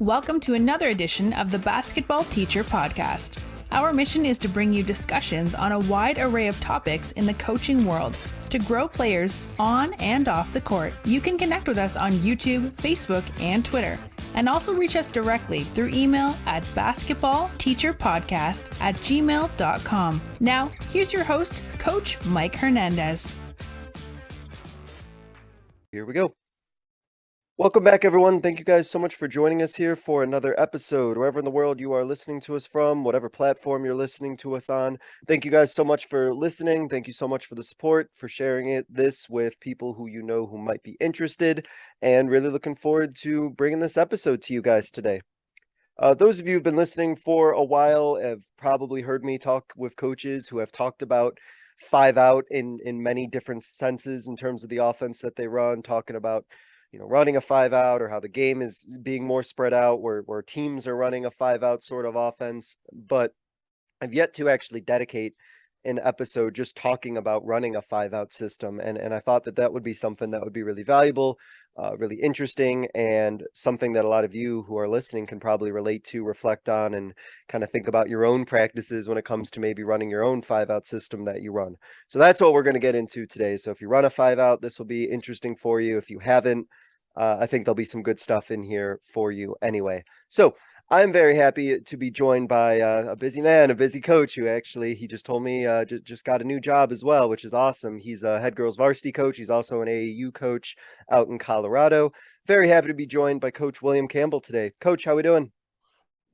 Welcome to another edition of the Basketball Teacher Podcast. Our mission is to bring you discussions on a wide array of topics in the coaching world to grow players on and off the court. You can connect with us on YouTube, Facebook, and Twitter, and also reach us directly through email at basketballteacherpodcast@gmail.com. Now, here's your host, Coach Mike Hernandez. Here we go. Welcome back, everyone. Thank you guys so much for joining us here for another episode, wherever in the world you are listening to us from, whatever platform you're listening to us on. Thank you guys so much for listening. Thank you so much for the support, for sharing this with people who you know who might be interested, and really looking forward to bringing this episode to you guys today. Those of you who've been listening for a while have probably heard me talk with coaches who have talked about 5-out in many different senses in terms of the offense that they run, talking about running a 5-out, or how the game is being more spread out, where teams are running a 5-out sort of offense. But I've yet to actually dedicate an episode just talking about running a 5-out system. And I thought that would be something that would be really valuable, really interesting, and something that a lot of you who are listening can probably relate to, reflect on, and kind of think about your own practices when it comes to maybe running your own 5-out system that you run. So that's what we're going to get into today. So if you run a 5-out, this will be interesting for you. If you haven't, I think there'll be some good stuff in here for you anyway. So I'm very happy to be joined by a busy man, a busy coach who actually, he just told me just got a new job as well, which is awesome. He's a head girls varsity coach. He's also an AAU coach out in Colorado. Very happy to be joined by Coach William Campbell today. Coach, how we doing?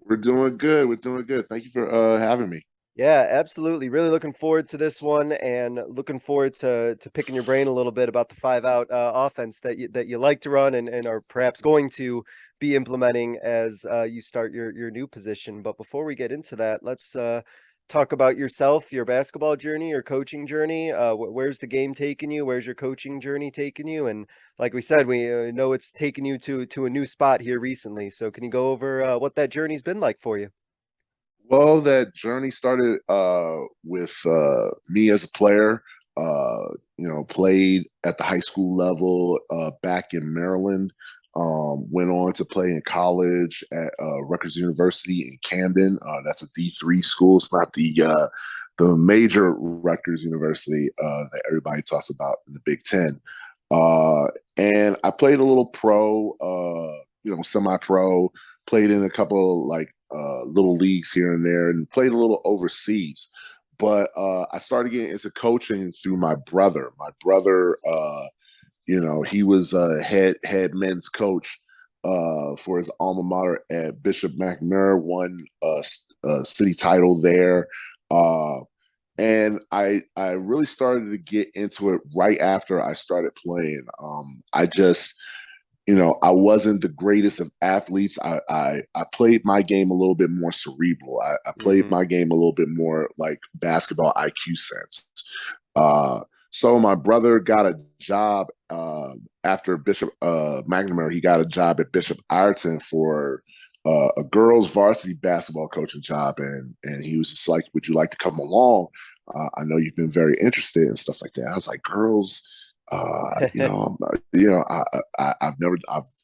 We're doing good. We're doing good. Thank you for having me. Yeah, absolutely. Really looking forward to this one, and looking forward to picking your brain a little bit about the 5-out offense that you like to run and are perhaps going to be implementing as you start your new position. But before we get into that, let's talk about yourself, your basketball journey, your coaching journey. Where's the game taking you? Where's your coaching journey taking you? And like we said, we know it's taken you to a new spot here recently. So can you go over what that journey's been like for you? Well, that journey started with me as a player. Played at the high school level back in Maryland. Went on to play in college at Rutgers University in Camden. That's a D3 school. It's not the major Rutgers University that everybody talks about in the Big Ten. And I played a little pro, semi-pro. Played in a couple little leagues here and there, and played a little overseas. But I started getting into coaching through my brother. My brother, he was a head men's coach for his alma mater at Bishop McNamara, won a city title there. And I really started to get into it right after I started playing. I wasn't the greatest of athletes. I played my game a little bit more cerebral. I played my game a little bit more like basketball IQ sense. So my brother got a job after Bishop McNamara. He got a job at Bishop Ireton for a girls varsity basketball coaching job, and he was just like, "Would you like to come along? I know you've been very interested and stuff like that." I was like, "Girls." I've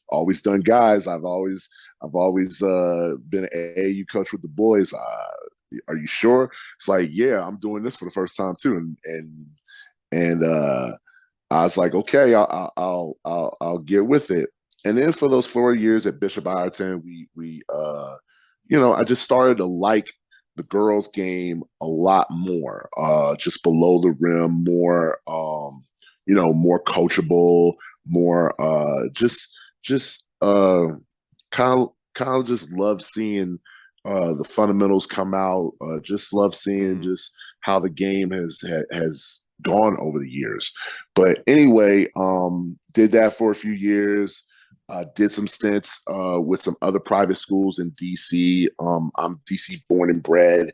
always done guys. I've always been an AAU coach with the boys. Are you sure? It's like, yeah, I'm doing this for the first time too. And I was like, okay, I'll get with it. And then for those 4 years at Bishop Ireton, I just started to like the girls' game a lot more, just below the rim, more. More coachable, more kind of just love seeing the fundamentals come out. Just love seeing just how the game has gone over the years. But anyway, did that for a few years. Did some stints with some other private schools in DC. I'm DC born and bred.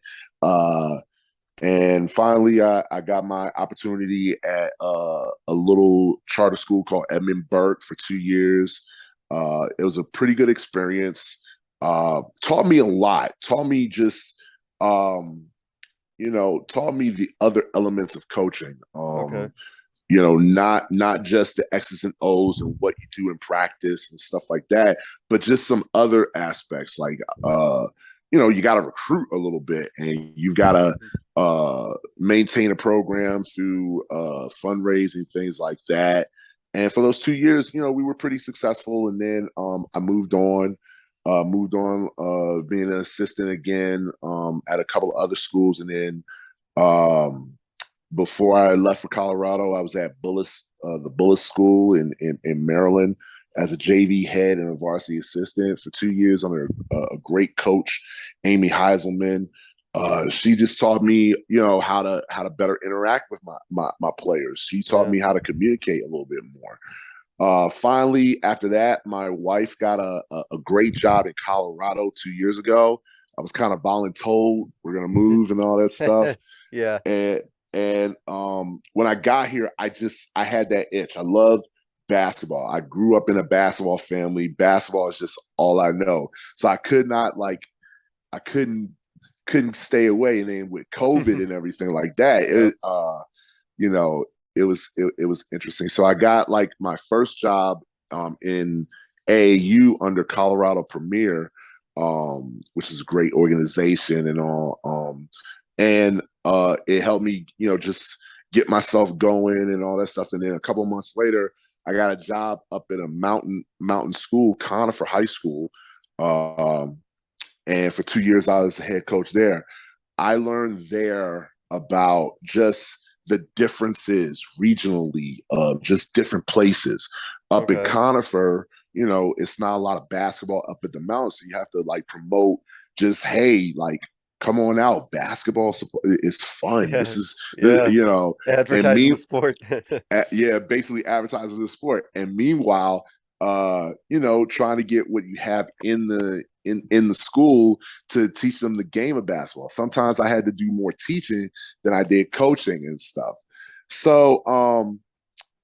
And finally, I got my opportunity at a little charter school called Edmund Burke for 2 years. It was a pretty good experience. Taught me a lot. Taught me taught me the other elements of coaching. Okay. not just the X's and O's and what you do in practice and stuff like that, but just some other aspects like you got to recruit a little bit, and you've got to maintain a program through fundraising, things like that. And for those 2 years, we were pretty successful. And then I moved on, being an assistant again at a couple of other schools, and then before I left for Colorado, I was at the Bullis School in Maryland as a JV head and a varsity assistant for 2 years under a great coach, Amy Heiselman. She just taught me, how to better interact with my players. She taught me how to communicate a little bit more. Finally, after that, my wife got a great job in Colorado 2 years ago. I was kind of voluntold we're gonna move and all that stuff. Yeah. And when I got here, I had that itch. I love basketball. I grew up in a basketball family. Basketball is just all I know. So I couldn't stay away. And then with COVID and everything like that, it was interesting. So I got like my first job in AAU under Colorado Premier, which is a great organization and all. And it helped me, just get myself going and all that stuff. And then a couple of months later, I got a job up at a mountain school, Conifer High School. And for 2 years, I was the head coach there. I learned there about just the differences regionally of just different places. Up at Conifer, it's not a lot of basketball up at the mountain. So you have to like promote just, hey, like, come on out. Basketball is fun. Yeah. This is, advertising the sport. Basically advertising the sport. And meanwhile, trying to get what you have in the school to teach them the game of basketball. Sometimes I had to do more teaching than I did coaching and stuff. So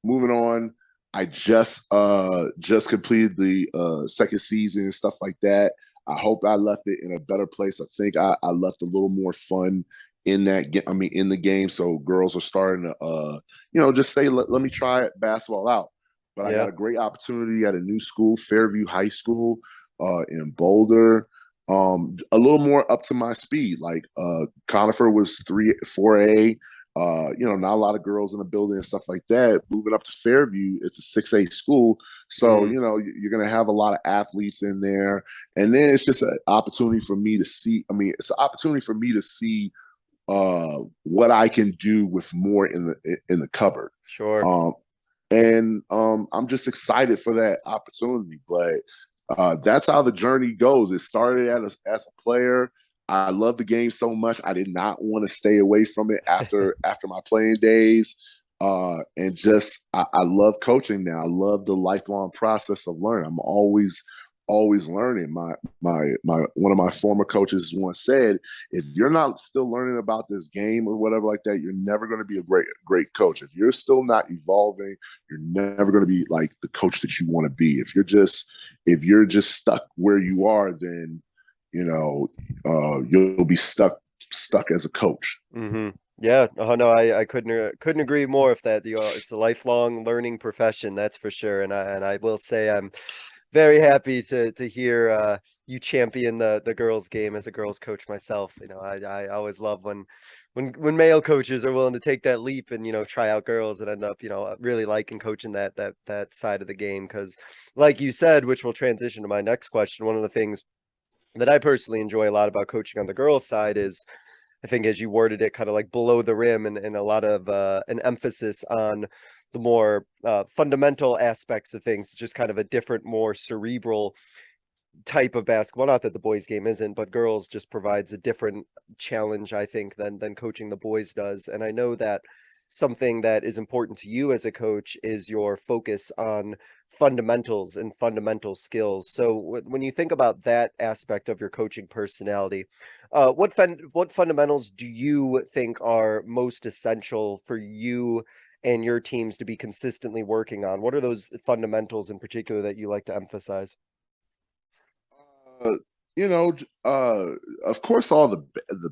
moving on, I just completed the second season and stuff like that. I hope I left it in a better place. I think I left a little more fun in the game. So girls are starting to just say, let me try basketball out. But I got a great opportunity at a new school, Fairview High School, in Boulder. A little more up to my speed. Like Conifer was 4A. Not a lot of girls in the building and stuff like that. Moving up to Fairview, it's a 6A school. So, you're going to have a lot of athletes in there. And then it's just an opportunity for me to see. It's an opportunity for me to see what I can do with more in the cupboard. Sure. And I'm just excited for that opportunity. But that's how the journey goes. It started as a player. I love the game so much. I did not want to stay away from it after my playing days. And just I love coaching now. I love the lifelong process of learning. I'm always learning. My one of my former coaches once said, if you're not still learning about this game or whatever like that, you're never going to be a great coach. If you're still not evolving, you're never going to be like the coach that you want to be. If you're just stuck where you are, then you'll be stuck as a coach. Mm-hmm. Yeah. Oh no, I couldn't agree more with that. It's a lifelong learning profession, that's for sure. And I will say I'm very happy to hear you champion the girls game as a girls coach myself. I always love when male coaches are willing to take that leap and try out girls and end up really liking coaching that side of the game, because like you said, which will transition to my next question, one of the things that I personally enjoy a lot about coaching on the girls side is, I think as you worded it, kind of like below the rim, and a lot of an emphasis on the more fundamental aspects of things, just kind of a different, more cerebral type of basketball. Not that the boys game isn't, but girls just provides a different challenge, I think, than coaching the boys does. And I know that something that is important to you as a coach is your focus on fundamentals and fundamental skills. So when you think about that aspect of your coaching personality, what fundamentals do you think are most essential for you and your teams to be consistently working on? What are those fundamentals in particular that you like to emphasize? Of course, all the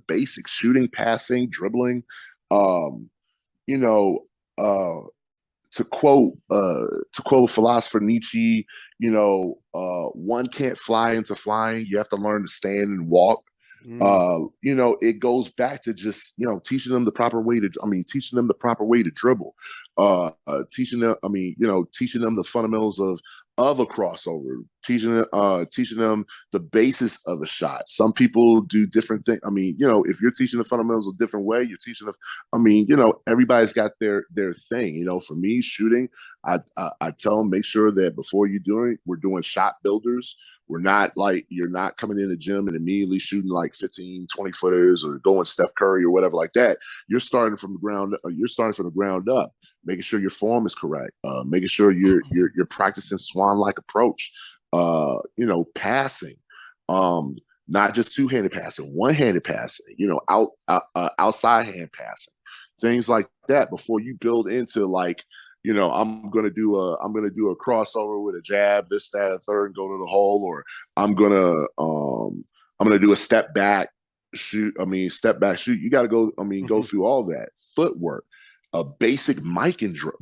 basics: shooting, passing, dribbling. Um, you know, uh, to quote philosopher Nietzsche, one can't fly into flying. You have to learn to stand and walk. It goes back to just, teaching them the proper way to dribble, teaching them the fundamentals of a crossover, teaching them the basis of a shot. Some people do different things. If you're teaching the fundamentals a different way, you're teaching them. Everybody's got their thing. For me, shooting, I tell them, make sure that before you do it, we're doing shot builders. We're not like, you're not coming in the gym and immediately shooting like 15, 20 footers or going Steph Curry or whatever like that. You're starting from the ground up, making sure your form is correct, making sure you're practicing swan-like approach, passing, not just two-handed passing, one-handed passing, outside hand passing, things like that before you build into like, I'm gonna do a crossover with a jab, this, that, a third, and go to the hole, or I'm gonna do a step back shoot. You got to go. Go through all that footwork, a basic mic and drill.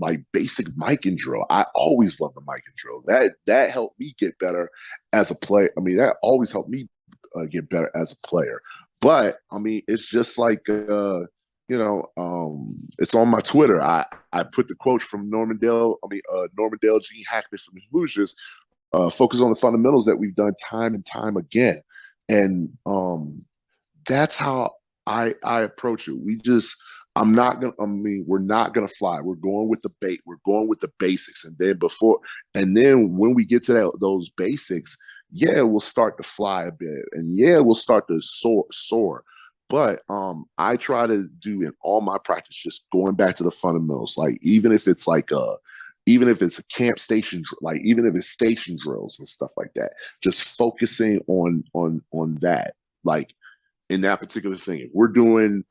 I always love the mic and drill. That helped me get better as a player. That always helped me get better as a player. But it's just like. It's on my Twitter. I put the quote from Norman Dale Gene Hackman from the Hoosiers, focus on the fundamentals that we've done time and time again. And that's how I approach it. We're not gonna fly. We're going with the bait. We're going with the basics. And then when we get to those basics, we'll start to fly a bit. And we'll start to soar. But I try to do in all my practice, just going back to the fundamentals. Like even if it's a camp station, like even if it's station drills and stuff like that, just focusing on that. Like in that particular thing, if we're doing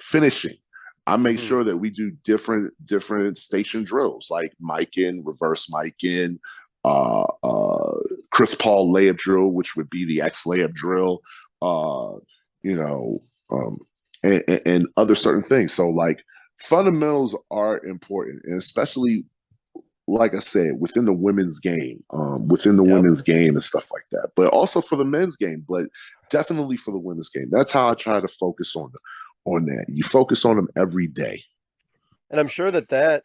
finishing, I make sure that we do different station drills, like mic in, reverse mic in, Chris Paul layup drill, which would be the X layup drill, and other certain things. So like fundamentals are important, and especially like I said, within the women's game, and stuff like that, but also for the men's game, but definitely for the women's game. That's how I try to focus on that. You focus on them every day. And I'm sure that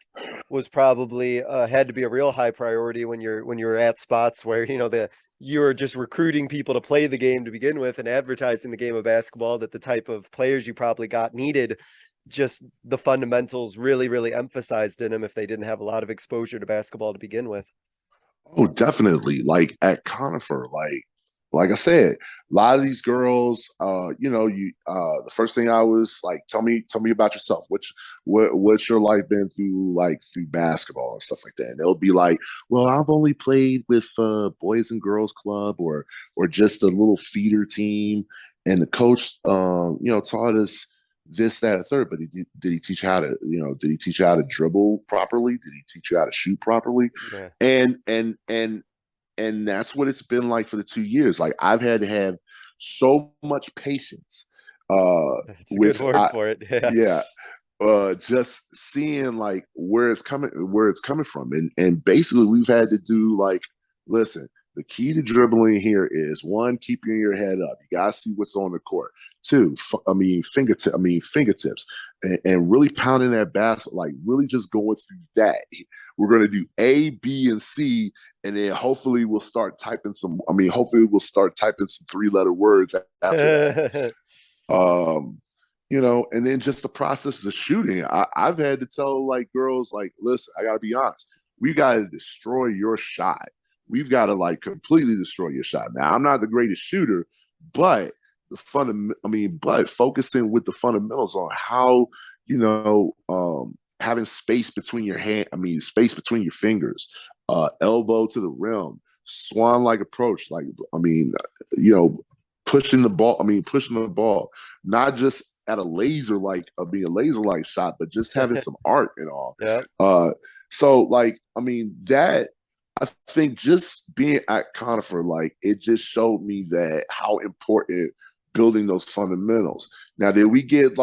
was probably had to be a real high priority when you're at spots where you're just recruiting people to play the game to begin with and advertising the game of basketball, that the type of players you probably got needed just the fundamentals really, really emphasized in them if they didn't have a lot of exposure to basketball to begin with. Oh, definitely. Like at Conifer, like I said, a lot of these girls, the first thing I was like, tell me about yourself. What's your life been through, like through basketball and stuff like that? And they'll be like, well, I've only played with Boys and Girls Club or just a little feeder team, and the coach, taught us this, that, and third. But did he teach you how to dribble properly? Did he teach you how to shoot properly? Yeah. And that's what it's been like for the 2 years. Like I've had to have so much patience. That's a good word for it. Yeah. Just seeing like where it's coming from. And basically we've had to do like, listen, the key to dribbling here is one, keeping your head up. You gotta see what's on the court. Two, fingertips, and really pounding that basket, like really just going through that. We're gonna do A, B, and C, and then hopefully we'll start typing some. Three-letter words after that. And then just the process of shooting. I've had to tell like girls, like, listen, I gotta be honest. We gotta destroy your shot. We've got to like completely destroy your shot. Now, I'm not the greatest shooter, but focusing with the fundamentals on how, having space between space between your fingers, elbow to the rim, swan-like approach, pushing the ball, not just at a laser-like shot, but just having some art and all. Yeah. That, I think just being at Conifer, like it just showed me that how important building those fundamentals. Now, did we get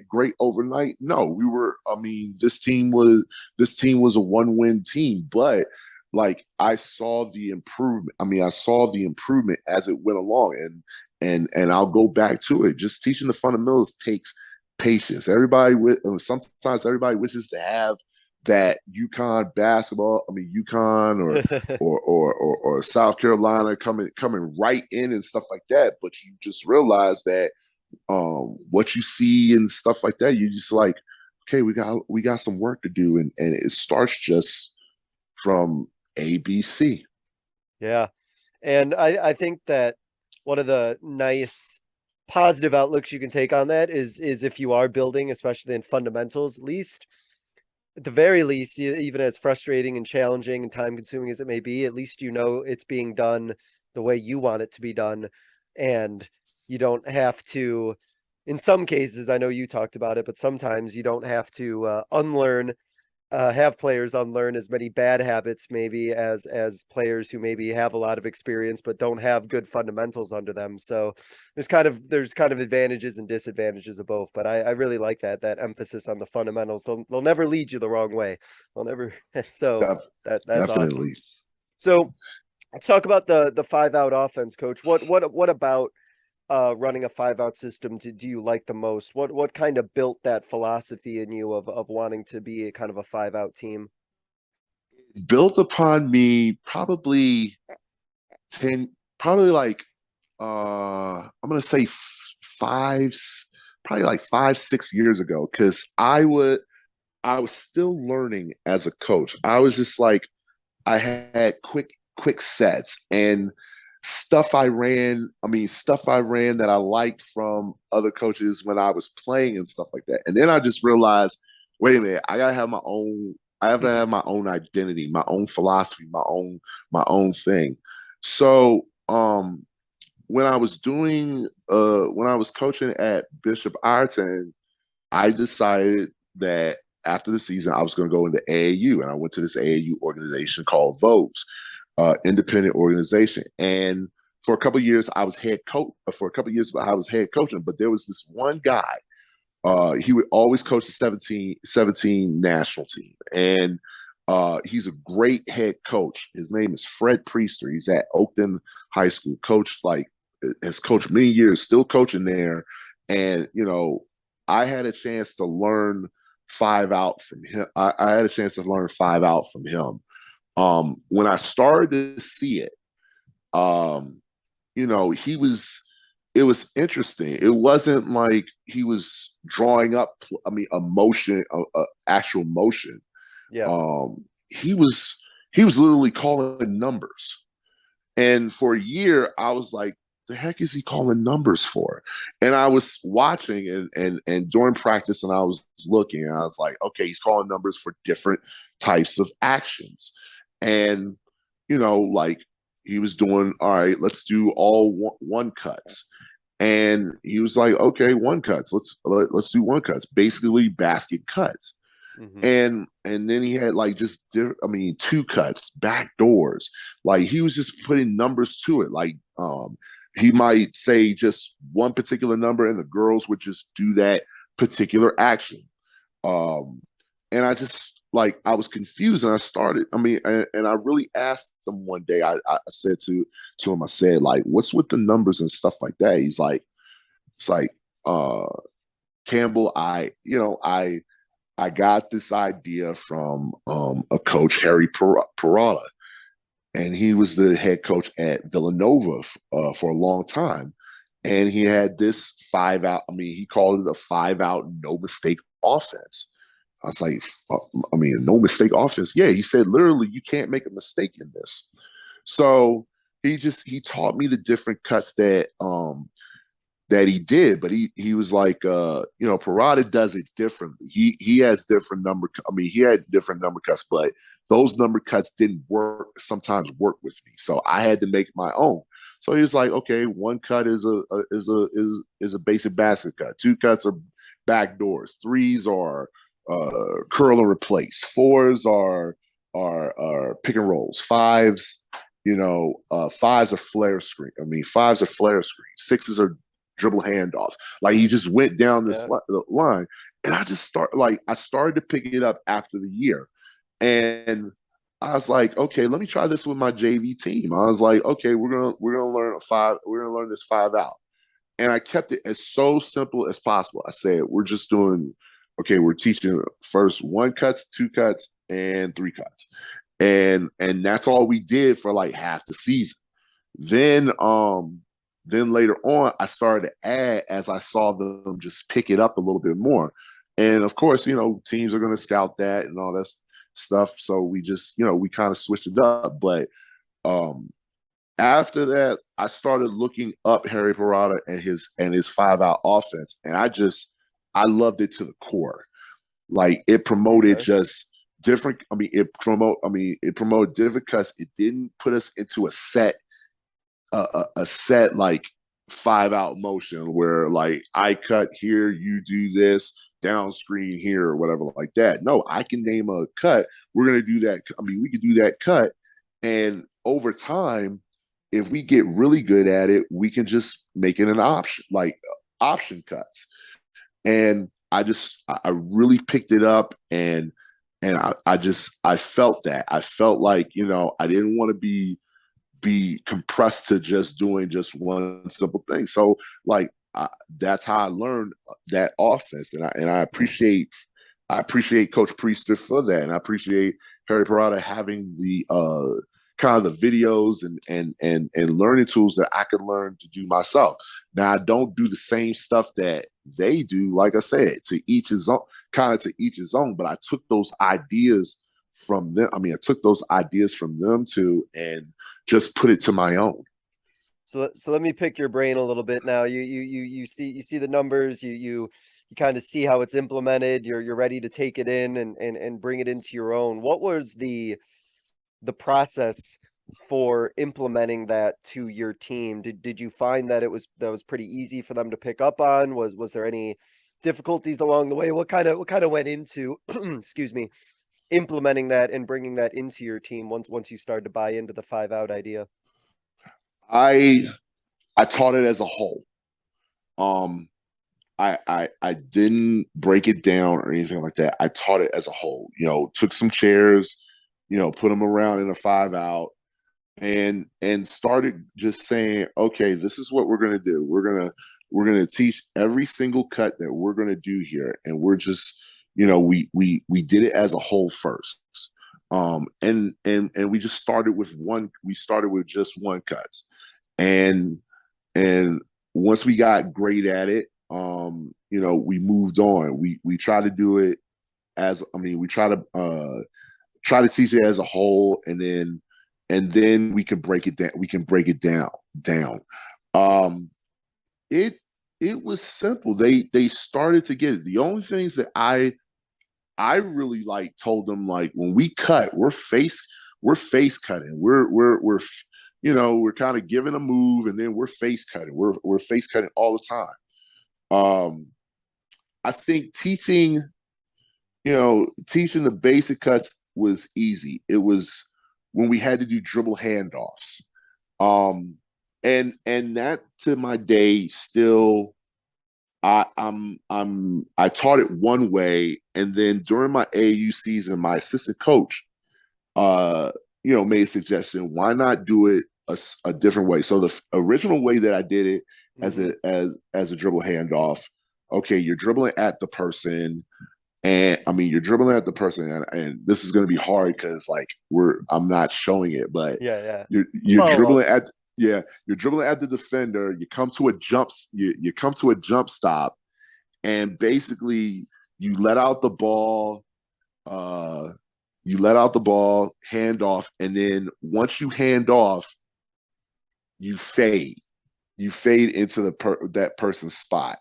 great overnight? No, we were. I mean, this team was a 1-win team, but like I saw the improvement. I mean, I saw the improvement as it went along, and I'll go back to it. Just teaching the fundamentals takes patience. Sometimes everybody wishes to have that UConn basketball. I mean, UConn or South Carolina coming right in and stuff like that. But you just realize that what you see and stuff like that, you just like, okay, we got some work to do, and it starts just from ABC. Yeah. And I think that one of the nice positive outlooks you can take on that is if you are building, especially in fundamentals, at the very least, even as frustrating and challenging and time consuming as it may be, at least you know it's being done the way you want it to be done. And you don't have to, in some cases, I know you talked about it, but sometimes you don't have to have players unlearn as many bad habits maybe as players who maybe have a lot of experience but don't have good fundamentals under them. So there's kind of advantages and disadvantages of both. But I really like that emphasis on the fundamentals. They'll never lead you the wrong way. They'll never. So that's Definitely. awesome. So let's talk about the 5-out offense, Coach. What about running a 5-out system do you like the most? What kind of built that philosophy in you of wanting to be a kind of a 5-out team? Built upon me probably like I'm gonna say five, probably like 5-6 years ago, because I was still learning as a coach. I was just like, I had quick sets and stuff I ran that I liked from other coaches when I was playing and stuff like that. And then I just realized, wait a minute, I have to have my own identity, my own philosophy, my own thing. So when I was coaching at Bishop Ireton, I decided that after the season I was going to go into AAU, and I went to this AAU organization called VOGS, independent organization. And for a couple of years, I was head coach. For a couple of years, I was head coaching. But there was this one guy. He would always coach the 17 national team, and he's a great head coach. His name is Fred Priester. He's at Oakton High School. Has coached many years, still coaching there. And I had a chance to learn 5-out from him. I had a chance to learn 5-out from him. When I started to see it, it was interesting. It wasn't like he was drawing up, a motion, actual motion. Yeah. He was literally calling numbers. And for a year, I was like, the heck is he calling numbers for? And I was watching and during practice, and I was looking, and I was like, okay, he's calling numbers for different types of actions. And, like he was doing, all right, let's do all one cuts. And he was like, okay, one cuts. Let's do one cuts, basically basket cuts. Mm-hmm. And then he had like just two cuts, back doors. Like he was just putting numbers to it. Like he might say just one particular number, and the girls would just do that particular action. And I was confused, and and I really asked him one day. I said to him, I said, like, what's with the numbers and stuff like that? He's like, it's like, Campbell, I got this idea from a coach, Harry Peralta, and he was the head coach at Villanova for a long time. And he had this 5-out. He called it a 5-out, no mistake offense. I was like, no mistake offense. Yeah, he said literally, you can't make a mistake in this. So he taught me the different cuts that he did, but he was like, Parada does it differently. He has different number. He had different number cuts, but those number cuts didn't sometimes work with me. So I had to make my own. So he was like, okay, one cut is a basic basket cut. Two cuts are back doors. Threes are curl and replace. Fours are pick and rolls. Fives, fives are flare screen. Fives are flare screen. Sixes are dribble handoffs. Like he just went down this Yeah. line, and I started to pick it up after the year, and I was like, okay, let me try this with my JV team. I was like, okay, we're gonna learn this 5-out, and I kept it as so simple as possible. I said, we're just doing, okay, we're teaching first 1 cuts, 2 cuts, and 3 cuts, and that's all we did for like half the season. Then then later on I started to add as I saw them just pick it up a little bit more. And of course, teams are going to scout that and all that stuff. So we just, we kind of switched it up. But um after that, I started looking up Harry Parada and his 5-out offense. And I loved it to the core. Like it promoted Okay. just different. It promoted different cuts. It didn't put us into a set like 5-out motion where like I cut here, you do this, down screen here or whatever like that. No, I can name a cut. We're gonna do that. I mean, we could do that cut, and over time, if we get really good at it, we can just make it an option, like option cuts. And I really picked it up, and I felt that. I felt like, I didn't want to be compressed to just doing just one simple thing. So like that's how I learned that offense, and I appreciate Coach Priester for that, and I appreciate Harry Parada having the kind of the videos and learning tools that I could learn to do myself. Now I don't do the same stuff that they do. Like I said, to each his own, kind of to each his own. But I took those ideas from them. I took those ideas from them too, and just put it to my own. So let me pick your brain a little bit now. You see the numbers, you kind of see how it's implemented. You're ready to take it in and bring it into your own. What was the process for implementing that to your team? Did you find that that was pretty easy for them to pick up on? Was there any difficulties along the way? What kind of went into excuse me, implementing that and bringing that into your team once you started to buy into the 5-out idea? I I taught it as a whole. Um, I didn't break it down or anything like that. I taught it as a whole. Took some chairs, put them around in a 5-out, and started just saying, okay, this is what we're gonna do. We're gonna teach every single cut that we're gonna do here, and we're just, we did it as a whole first. And we just started with one. We started with just one cuts, and and once we got great at it, we moved on. We try to do it we try to teach it as a whole, and then we can break it down. We can break it down. Um, it it was simple. They started to get it. The only things that I really like told them, like, when we cut, we're face cutting. We're kind of giving a move, and then we're face cutting. We're face cutting all the time. I think teaching the basic cuts was easy. It was when we had to do dribble handoffs. And that, to my day, still, I taught it one way, and then during my AAU season, my assistant coach, made a suggestion. Why not do it a different way? So the original way that I did it as Mhm. a dribble handoff. Okay, you're dribbling at the person, and you're dribbling at the person, and this is going to be hard because like I'm not showing it, but Yeah, yeah. you're Follow up. dribbling at you're dribbling at the defender. You come to a jump stop, and basically you let out the ball. Uh, you let out the ball, hand off, and then once you hand off, you fade. You fade into that person's spot.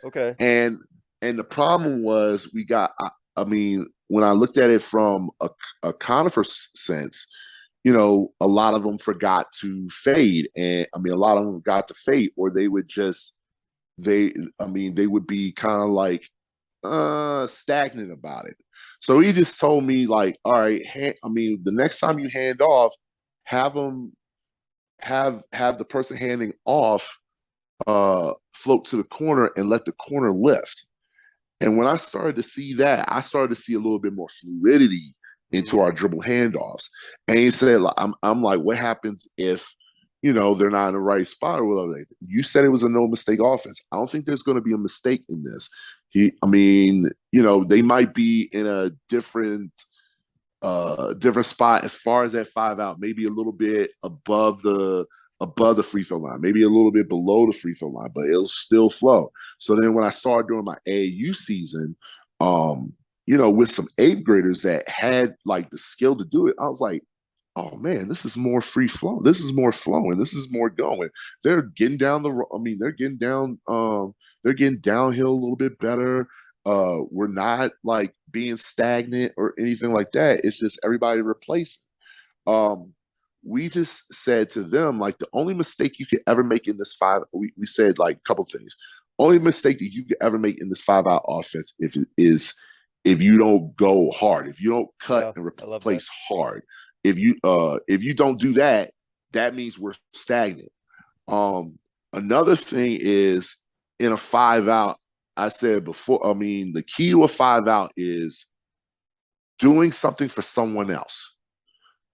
Okay. And the problem was when I looked at it from a conifer sense, a lot of them forgot to fade, and a lot of them forgot to fade, or they would just they would be kind of like stagnant about it. So he just told me, like, all right, the next time you hand off, have them have the person handing off float to the corner and let the corner lift. And when I started to see that, I started to see a little bit more fluidity into our dribble handoffs. And he said, I'm like, what happens if, they're not in the right spot or whatever? You said it was a no mistake offense. I don't think there's going to be a mistake in this. They might be in a different spot as far as that 5-out, maybe a little bit above the free throw line, maybe a little bit below the free throw line, but it'll still flow. So then when I started doing my AAU season, with some eighth graders that had like the skill to do it, I was like, oh man, this is more free flow. This is more flowing. This is more going. They're getting down they're getting down, they're getting downhill a little bit better. We're not like being stagnant or anything like that. It's just everybody replacing. Um, we just said to them, like, the only mistake you could ever make in this we said like a couple things. Only mistake that you could ever make in this 5-out offense if you don't go hard, if you don't cut and replace hard. If you don't do that, that means we're stagnant. Another thing is in a 5-out, I said before, the key to a 5-out is doing something for someone else.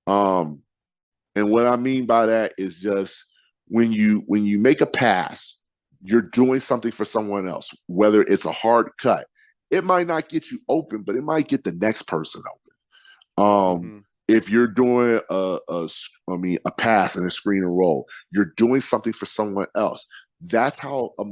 And what I mean by that is just when you make a pass, you're doing something for someone else, whether it's a hard cut. It might not get you open, but it might get the next person open. If you're doing a pass and a screen and roll, you're doing something for someone else. That's how a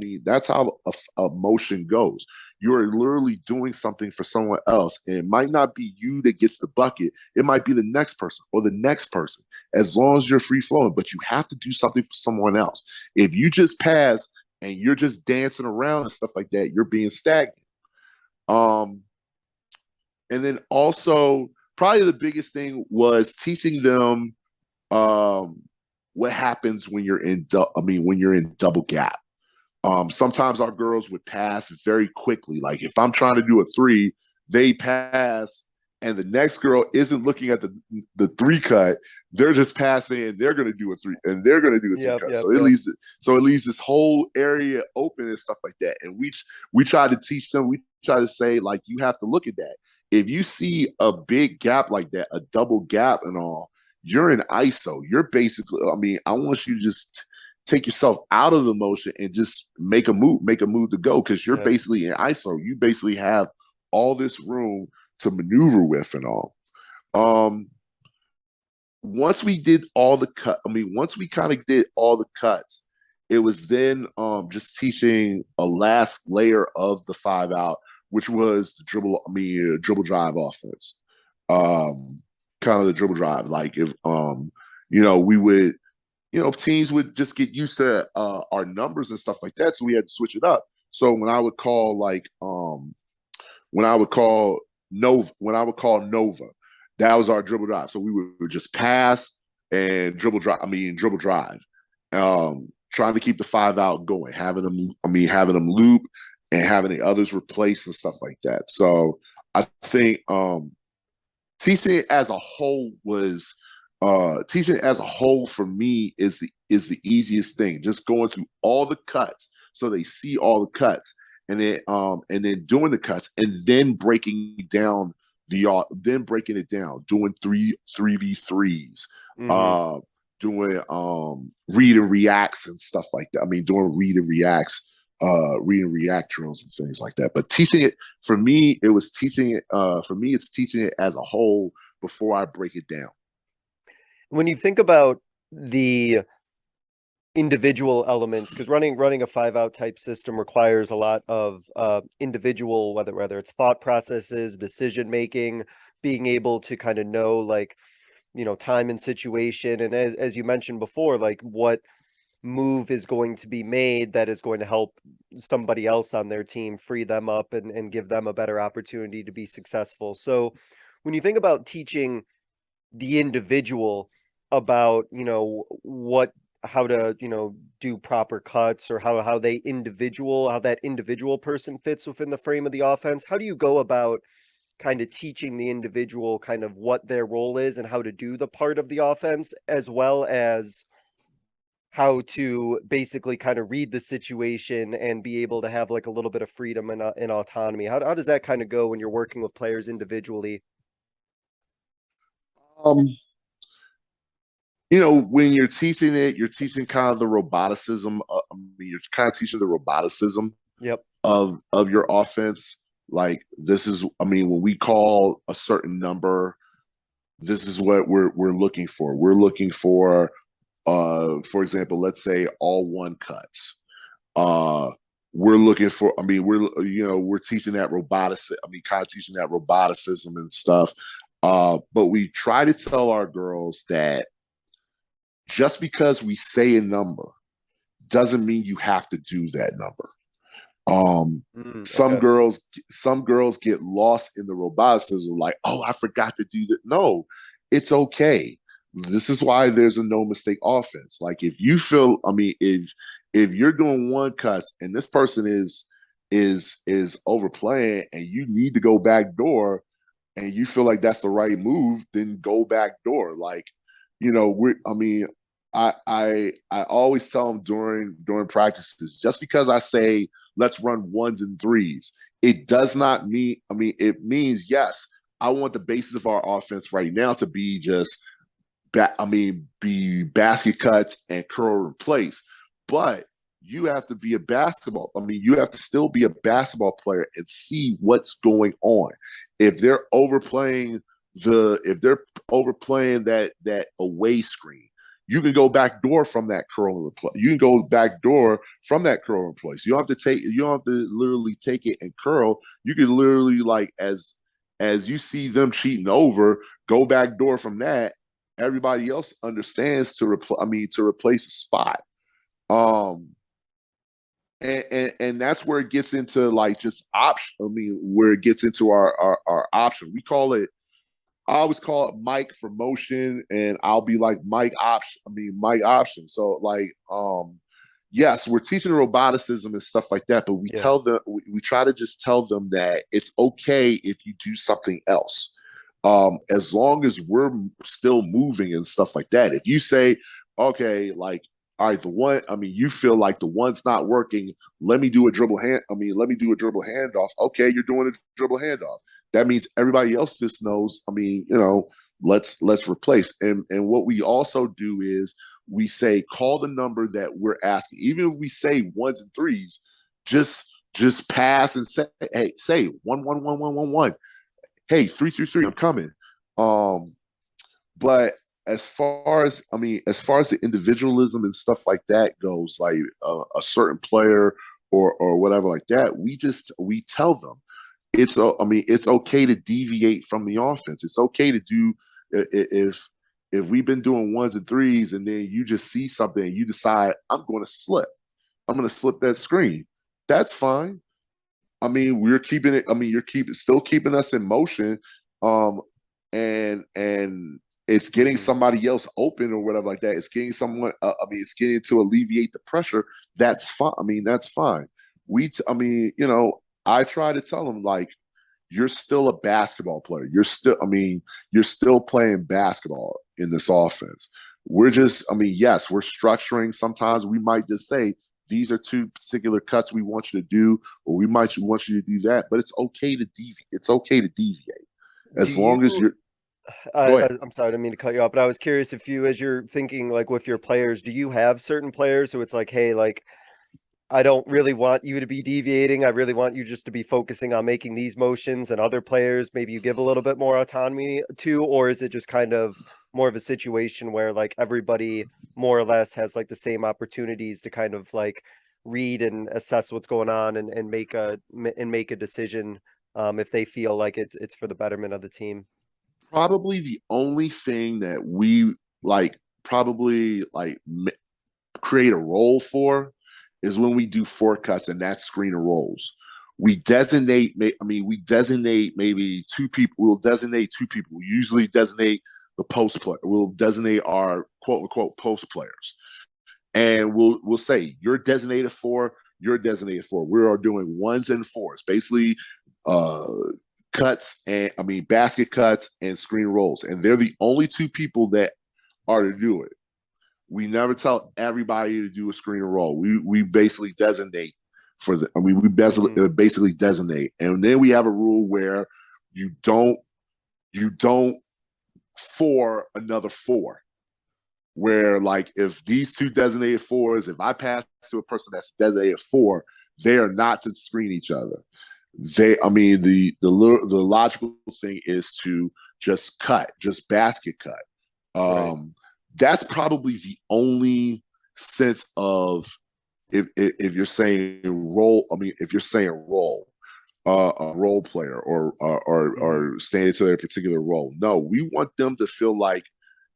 motion goes. You're literally doing something for someone else. And it might not be you that gets the bucket. It might be the next person or the next person, as long as you're free flowing, but you have to do something for someone else. If you just pass and you're just dancing around and stuff like that, you're being stagnant. And then also probably the biggest thing was teaching them what happens when you're in double gap. Sometimes our girls would pass very quickly. Like if I'm trying to do a 3, they pass, and the next girl isn't looking at the 3 cut. They're just passing, and they're going to do a 3, and they're going to do a 3 cut. So it leaves this whole area open and stuff like that. And we try to teach them. We try to say, like, you have to look at that. If you see a big gap like that, a double gap and all, you're in ISO. You're basically, I want you to just take yourself out of the motion and just make a move to go, because you're basically in ISO. You basically have all this room to maneuver with and all. Once we did all the once we kind of did all the cuts, it was then just teaching a last layer of the 5-out, which was the dribble drive offense. Kind of the dribble drive. Like if we would, teams would just get used to our numbers and stuff like that, so we had to switch it up. So when I would call Nova, that was our dribble drive. So we would just pass and dribble drive. Trying to keep the 5-out going, having them loop and having the others replace and stuff like that. So I think teaching it as a whole for me is the easiest thing. Just going through all the cuts so they see all the cuts, and then doing the cuts, and then breaking it down, doing 3v3s, doing read and reacts and stuff like that. Doing read and react drills and things like that. But teaching it, for me, it's teaching it as a whole before I break it down. When you think about the individual elements, because running a 5-out type system requires a lot of individual, whether it's thought processes, decision making, being able to kind of know, like, time and situation, and as you mentioned before, like what move is going to be made that is going to help somebody else on their team free them up and give them a better opportunity to be successful. So when you think about teaching the individual about, how to, do proper cuts, or how that individual person fits within the frame of the offense, how do you go about kind of teaching the individual kind of what their role is and how to do the part of the offense, as well as how to basically kind of read the situation and be able to have like a little bit of freedom and autonomy. How does that kind of go when you're working with players individually? Um, when you're teaching it, you're teaching kind of the roboticism. You're kind of teaching the roboticism Yep. of your offense. Like this is, when we call a certain number, this is what we're looking for. We're looking for example, let's say all one cuts. Uh, we're looking for. We're teaching that robotics. Kind of teaching that roboticism and stuff. But we try to tell our girls that just because we say a number doesn't mean you have to do that number. Um, some Okay. girls get lost in the roboticism, like, oh, I forgot to do that. No, it's okay. This is why there's a no mistake offense. Like if you feel, if you're doing one cuts and this person is overplaying and you need to go back door and you feel like that's the right move, then go back door. Like, I always tell them during practices, just because I say let's run ones and threes, it does not mean. It means yes, I want the basis of our offense right now to be just be basket cuts and curl replace. But you have to be a basketball. You have to still be a basketball player and see what's going on. If they're overplaying that away screen, you can go back door from that curl and replace. You can go back door from that curl and replace. You don't have to literally take it and curl. You can literally, like, as you see them cheating over, go back door from that. Everybody else understands to replace a spot. Um, and that's where it gets into like just option. Where it gets into our option. I always call it Mike for motion, and I'll be like Mike option. Mike option. So like, yes, we're teaching roboticism and stuff like that, but Yeah. we try to just tell them that it's okay if you do something else. As long as we're still moving and stuff like that. If you say, okay, like, all right, you feel like the one's not working. Let me do a dribble handoff. Okay, you're doing a dribble handoff. That means everybody else just knows. Let's replace. And what we also do is we say, call the number that we're asking. Even if we say ones and threes, just pass and say 1 1 1 1 1 1. Hey, 3 3 3, I'm coming. Um, but as far as the individualism and stuff like that goes, like a certain player or whatever like that, we tell them it's okay to deviate from the offense. It's okay to do if we've been doing ones and threes and then you just see something and you decide I'm going to slip. I'm going to slip that screen. That's fine. We're keeping it. You're still keeping us in motion, um, and it's getting somebody else open or whatever like that. It's getting someone. It's getting to alleviate the pressure. That's fine. That's fine. I try to tell them like, you're still a basketball player. You're still playing basketball in this offense. We're just, yes, we're structuring. Sometimes we might just say, these are two particular cuts we want you to do, or we might want you to do that. But it's okay to deviate. It's okay to deviate Do as you long as you're. Go ahead. I'm sorry, I didn't mean to cut you off, but I was curious if you, as you're thinking like with your players, do you have certain players who it's like, hey, like I don't really want you to be deviating. I really want you just to be focusing on making these motions, and other players maybe you give a little bit more autonomy to, or is it just kind of more of a situation where like everybody more or less has like the same opportunities to kind of like read and assess what's going on and make a decision if they feel like it's for the betterment of the team? Probably the only thing that we like probably like create a role for is when we do four cuts and that's screen of rolls. We designate maybe two people. We'll designate two people. We usually designate the post player. We'll designate our quote unquote post players, and we'll say you're designated for. We are doing ones and fours, basically uh, cuts and basket cuts and screen rolls, and they're the only two people that are to do it. We never tell everybody to do a screen and roll. We basically designate for the. I mean, we basically designate, and then we have a rule where you don't for another four. Where like if these two designated fours, if I pass to a person that's designated four, they are not to screen each other. I mean, the logical thing is to just cut, just basket cut. Right. That's probably the only sense of if you're saying role. I mean, if you're saying role, a role player or staying to their particular role. No, we want them to feel like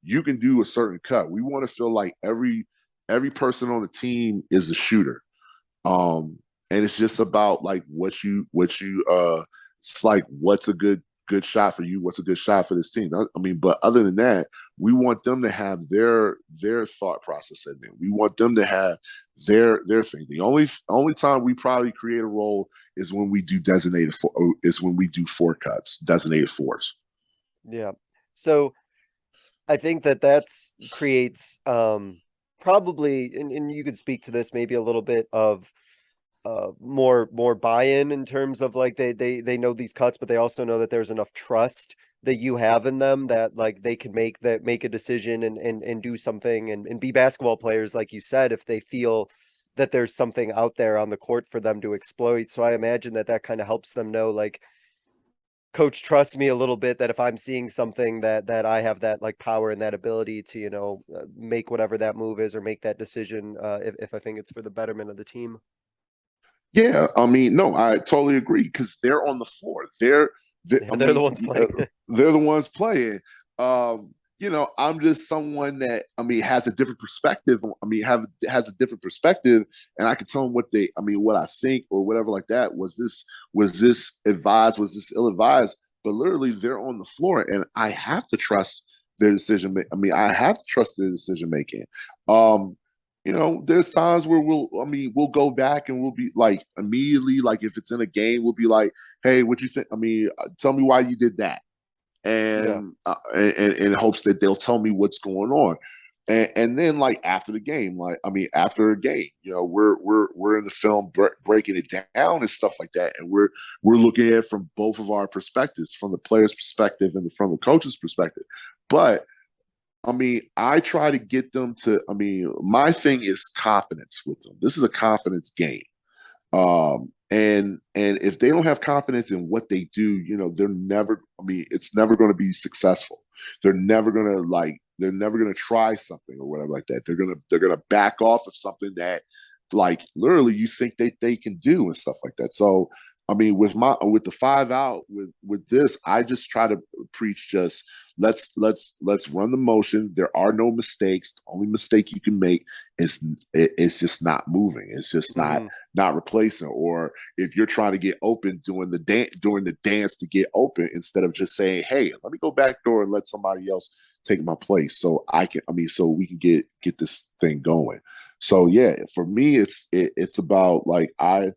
you can do a certain cut. We want to feel like every person on the team is a shooter. Um, and it's just about like it's like what's a good shot for you, what's a good shot for this team. I mean, but other than that, we want them to have their thought process in there. We want them to have their thing. The only time we probably create a role is when we do four cuts, designated fours. Yeah. So I think that's creates probably, and you could speak to this maybe a little bit of more buy-in in terms of like they know these cuts, but they also know that there's enough trust that you have in them that like they can make a decision and do something and be basketball players, like you said, if they feel that there's something out there on the court for them to exploit. So I imagine that kind of helps them know like, coach trusts me a little bit, that if I'm seeing something that I have that like power and that ability to, make whatever that move is or make that decision, if I think it's for the betterment of the team. Yeah, I mean, no, I totally agree because they're on the floor. Yeah, I they're the mean, ones playing. they're the ones playing. I'm just someone that I mean has a different perspective. I mean, has a different perspective, and I can tell them what I think or whatever like that. Was this advised? Was this ill advised? But literally, they're on the floor, and I have to trust their decision. I mean, I have to trust their decision making. Um, there's times where we'll go back and we'll be like immediately, like if it's in a game, we'll be like, hey, what you think? I mean, tell me why you did that. Yeah. And in hopes that they'll tell me what's going on. And then like after the game, after a game, we're in the film breaking it down and stuff like that, and we're looking at it from both of our perspectives, from the player's perspective and from the coach's perspective. But I mean, I try to get them to. I mean, my thing is confidence with them. This is a confidence game. And if they don't have confidence in what they do, they're never. I mean, it's never going to be successful. They're never gonna try something or whatever like that. They're gonna back off of something that, like, literally you think they can do and stuff like that. So I mean, with the 5 out with this, I just try to preach just let's run the motion. There are no mistakes. The only mistake you can make is it's just not moving. It's just not replacing. Or if you're trying to get open, doing the dance to get open instead of just saying, hey, let me go back door and let somebody else take my place so so we can get this thing going. So yeah, for me it's about like I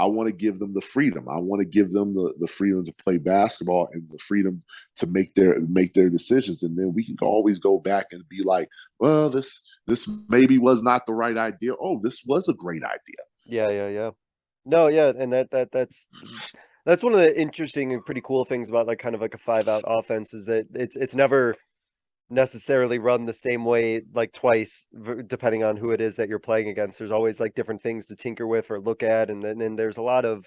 want to give them the freedom. I want to give them the freedom to play basketball and the freedom to make their decisions. And then we can always go back and be like, well, this maybe was not the right idea. Oh, this was a great idea. Yeah. No, yeah, and that's one of the interesting and pretty cool things about like kind of like a 5 out offense is that it's never necessarily run the same way like twice, depending on who it is that you're playing against. There's always like different things to tinker with or look at, and then there's a lot of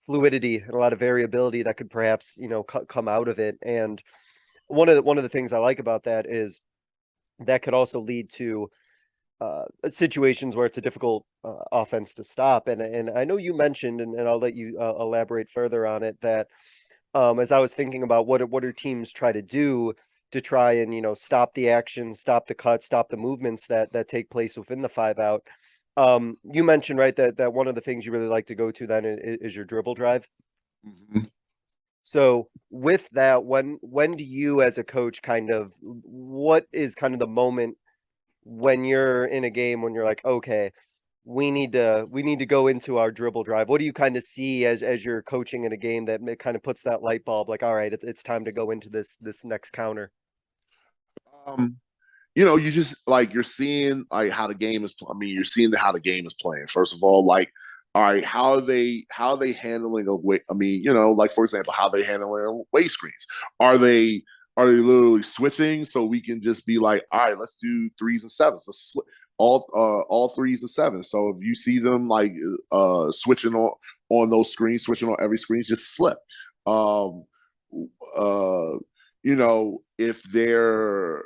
fluidity and a lot of variability that could perhaps come out of it. And one of the things I like about that is that could also lead to situations where it's a difficult offense to stop. And I know you mentioned, and I'll let you elaborate further on it, that as I was thinking about what do teams try to do to try and stop the action, stop the cut, stop the movements that take place within the 5 out. You mentioned, right, that one of the things you really like to go to then is your dribble drive. Mm-hmm. So with that, when do you as a coach what is kind of the moment when you're in a game when you're like, okay, we need to go into our dribble drive? What do you kind of see as you're coaching in a game that kind of puts that light bulb like, all right, it's time to go into this next counter? Um, you just like you're seeing like how the game is. You're seeing how the game is playing. First of all, like, all right, how are they handling away? Like for example, how they handling away screens? Are they are they literally switching so we can just be like, all right, let's do threes and sevens. All threes and sevens. So if you see them like switching on those screens, switching on every screen, just slip. Um, uh, if they're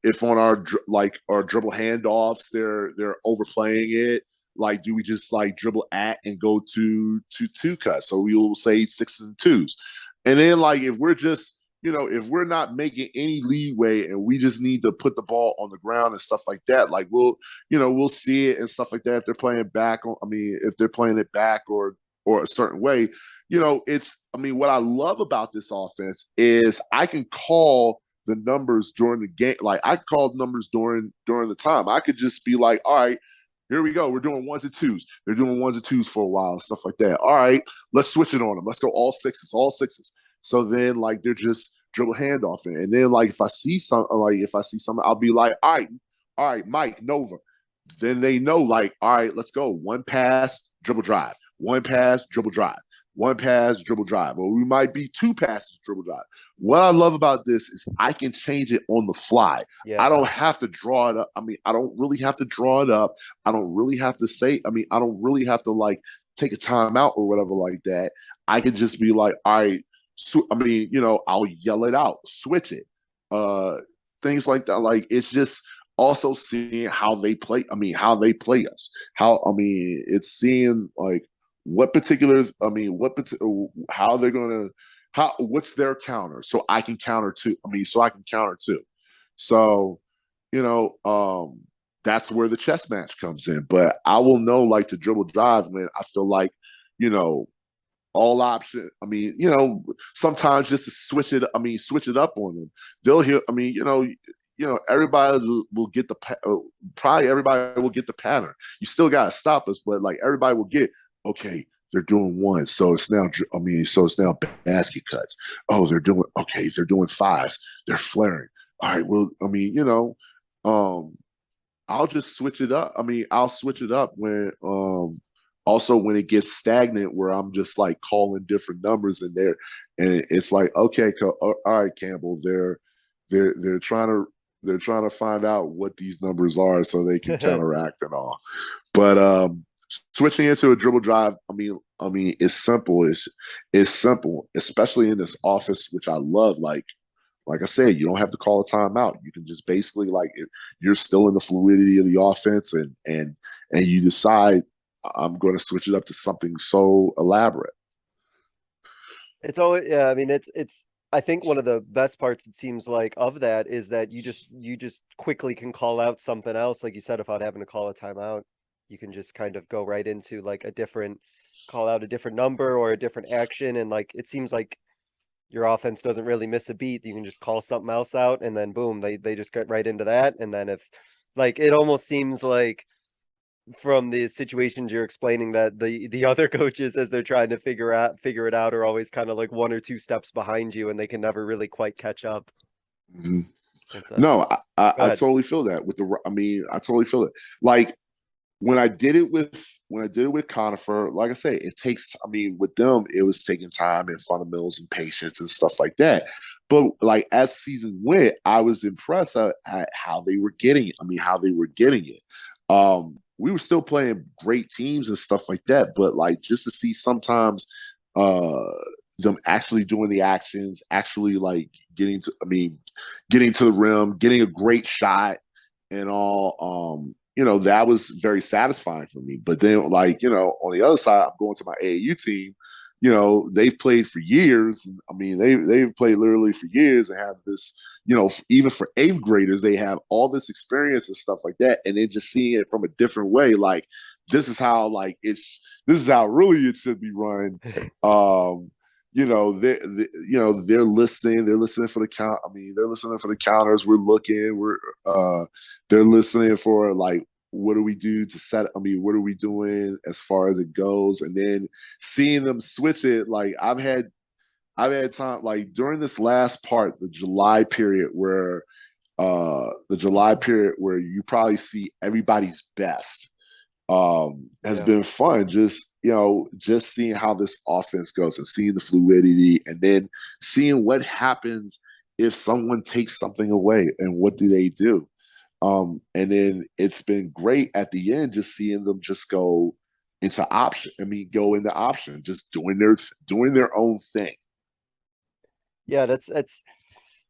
if on our dribble handoffs they're overplaying it, like do we just like dribble at and go to two cuts, so we will say sixes and twos, and then like if we're not making any leeway and we just need to put the ball on the ground and stuff like that, like we'll see it and stuff like that if they're playing back on, if they're playing it back or a certain way. What I love about this offense is I can call the numbers during the game. Like I called numbers during the time. I could just be like, all right, here we go. We're doing ones and twos. They're doing ones and twos for a while, stuff like that. All right, let's switch it on them. Let's go all sixes, all sixes. So then like they're just dribble handoff in. And then like if I see something, I'll be like, all right, Mike, Nova. Then they know like, all right, let's go. One pass, dribble drive. One pass, dribble drive. One pass, dribble drive. Or we might be two passes, dribble drive. What I love about this is I can change it on the fly. Yeah. I don't have to draw it up. I don't really have to draw it up. I don't really have to I don't really have to like take a timeout or whatever like that. I can just be like, all right, I'll yell it out, switch it. Things like that. Like it's just also seeing how they play. How they play us. It's seeing like what particulars. How they're gonna. What's their counter? So I can counter too. So, you know, that's where the chess match comes in. But I will know like to dribble drive when I feel like, you know, all option. Sometimes just to switch it up on them. They'll hear. Everybody will get probably everybody will get the pattern. You still gotta stop us, but like everybody will get okay. They're doing one, so it's now. So it's now basket cuts. Oh, they're doing okay. They're doing fives. They're flaring. All right. Well, um, I'll just switch it up. I'll switch it up when also when it gets stagnant where I'm just like calling different numbers in there, and it's like, okay, all right, Campbell, they're trying to find out what these numbers are so they can counteract and all. But switching into a dribble drive, it's simple. It's simple, especially in this office, which I love. Like I said, you don't have to call a timeout. You can just basically you're still in the fluidity of the offense, and you decide I'm going to switch it up to something so elaborate. It's always, yeah. I mean, it's. I think one of the best parts, it seems like, of that is that you just quickly can call out something else, like you said, without having to call a timeout. You can just kind of go right into like call out a different number or a different action, and like it seems like your offense doesn't really miss a beat. You can just call something else out, and then boom, they just get right into that. And then if like it almost seems like from the situations you're explaining that the other coaches, as they're trying to figure it out, are always kind of like one or two steps behind you, and they can never really quite catch up. Mm-hmm. No, I totally feel that I totally feel it. Like when I did it with Conifer, like I say, it takes. With them, it was taking time and fundamentals and patience and stuff like that. But like as season went, I was impressed at how they were getting it. How they were getting it. We were still playing great teams and stuff like that, but like just to see sometimes uh them actually doing the actions, actually like getting to the rim, getting a great shot and all. That was very satisfying for me. But then, like, on the other side, I'm going to my AAU team. They've played for years. They've played literally for years and have this. Even for eighth graders, they have all this experience and stuff like that, and then just seeing it from a different way. Like this is how this is how really it should be run. They're listening. They're listening for the count. They're listening for the counters. We're looking. They're listening for like, what do we do to set? What are we doing as far as it goes? And then seeing them switch it. Like I've had time like during this last part, the July period, where the July period where you probably see everybody's best, has Yeah. been fun. Just, just seeing how this offense goes and seeing the fluidity, and then seeing what happens if someone takes something away and what do they do. And then it's been great at the end, just seeing them just go into option. I mean, go into option, just doing their own thing. Yeah, that's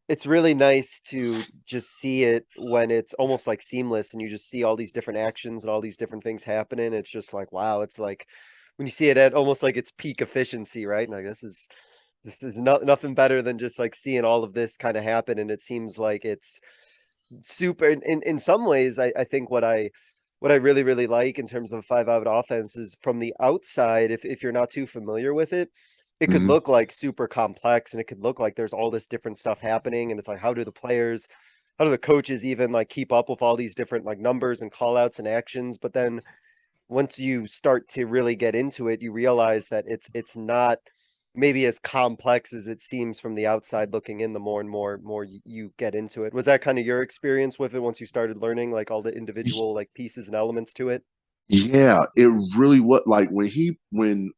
it's really nice to just see it when it's almost like seamless and you just see all these different actions and all these different things happening. It's just like, wow, it's like when you see it at almost like its peak efficiency, right? Like this is nothing better than just like seeing all of this kind of happen. And it seems like it's super in some ways. I think what I really, really like in terms of 5-out offense is from the outside, if you're not too familiar with it, it could Mhm. look like super complex and it could look like there's all this different stuff happening. And it's like, how do the coaches even like keep up with all these different like numbers and call outs and actions? But then once you start to really get into it, you realize that it's not maybe as complex as it seems from the outside looking in. The more and more you get into it. Was that kind of your experience with it once you started learning like all the individual like pieces and elements to it? Yeah, it really was like when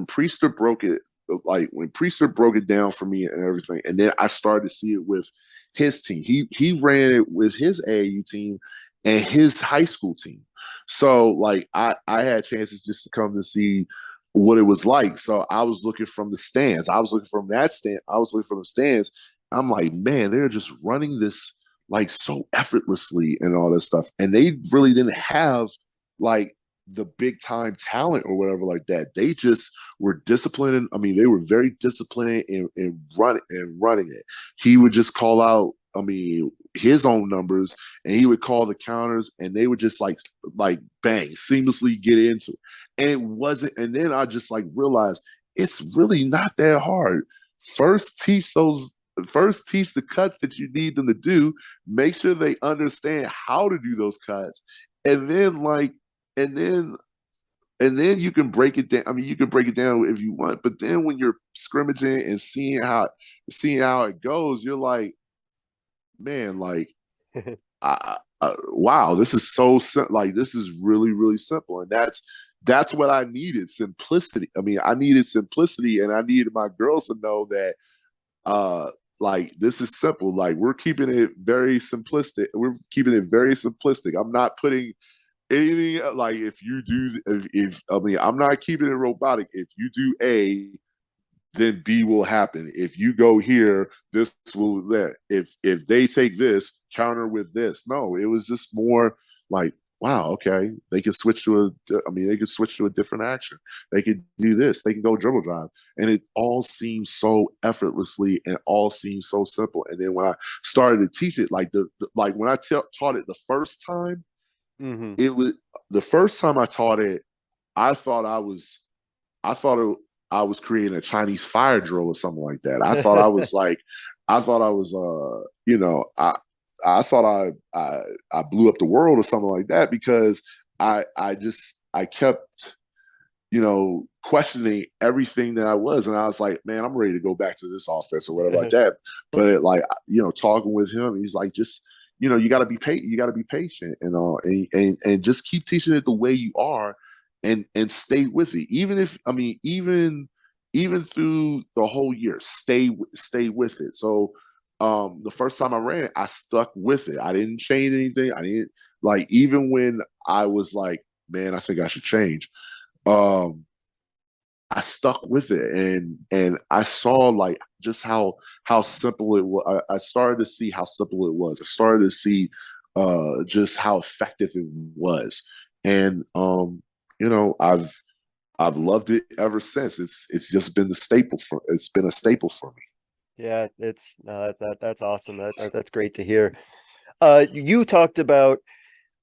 Priester broke it, like when Priester broke it down for me and everything, and then I started to see it with his team. He ran it with his AAU team and his high school team. So like I had chances just to come to see what it was like. So I was looking from the stands. I was looking from that stand. I was looking from the stands. I'm like, man, they're just running this like so effortlessly and all this stuff. And they really didn't have like the big time talent or whatever like that. They just were disciplined. I mean, they were very disciplined in running it. He would just call out, I mean, his own numbers, and he would call the counters, and they would just like bang, seamlessly get into it. And it wasn't, and then I just like realized it's really not that hard. First teach those first teach the cuts that you need them to do, make sure they understand how to do those cuts, and then like and then you can break it down. I mean, you can break it down if you want, but then when you're scrimmaging and seeing how it goes, you're like, man, like, wow, this is like this is really really simple, and that's what I needed, simplicity. I mean, I needed simplicity, and I needed my girls to know that uh like this is simple. Like we're keeping it very simplistic. We're keeping it very simplistic. I'm not putting anything like if I mean I'm not keeping it robotic. If you do A, then B will happen. If you go here, this will that. If they take this, counter with this. No, it was just more like, wow, okay, they can switch to a. I mean, they can switch to a different action. They can do this. They can go dribble drive, and it all seems so effortlessly and all seems so simple. And then when I started to teach it, like like when I taught it the first time, Hmm. it was the first time I taught it. I thought I was I thought I was creating a Chinese fire drill or something like that. I thought I was like, I thought I was, I thought I blew up the world or something like that because I kept, questioning everything that I was, and I was like, man, I'm ready to go back to this offense or whatever like that. But talking with him, he's like, just, you got to be patient. You got to be patient and all, and just keep teaching it the way you are, and stay with it. Even if I mean, even through the whole year, stay with it. So the first time I ran it, I stuck with it. I didn't change anything. I didn't like even when I was like, man, I think I should change. Um I stuck with it, and I saw like just how simple it was. I started to see how simple it was. I started to see just how effective it was. And I've loved it ever since. It's just been it's been a staple for me. Yeah, it's no, that's awesome. That's great to hear. You talked about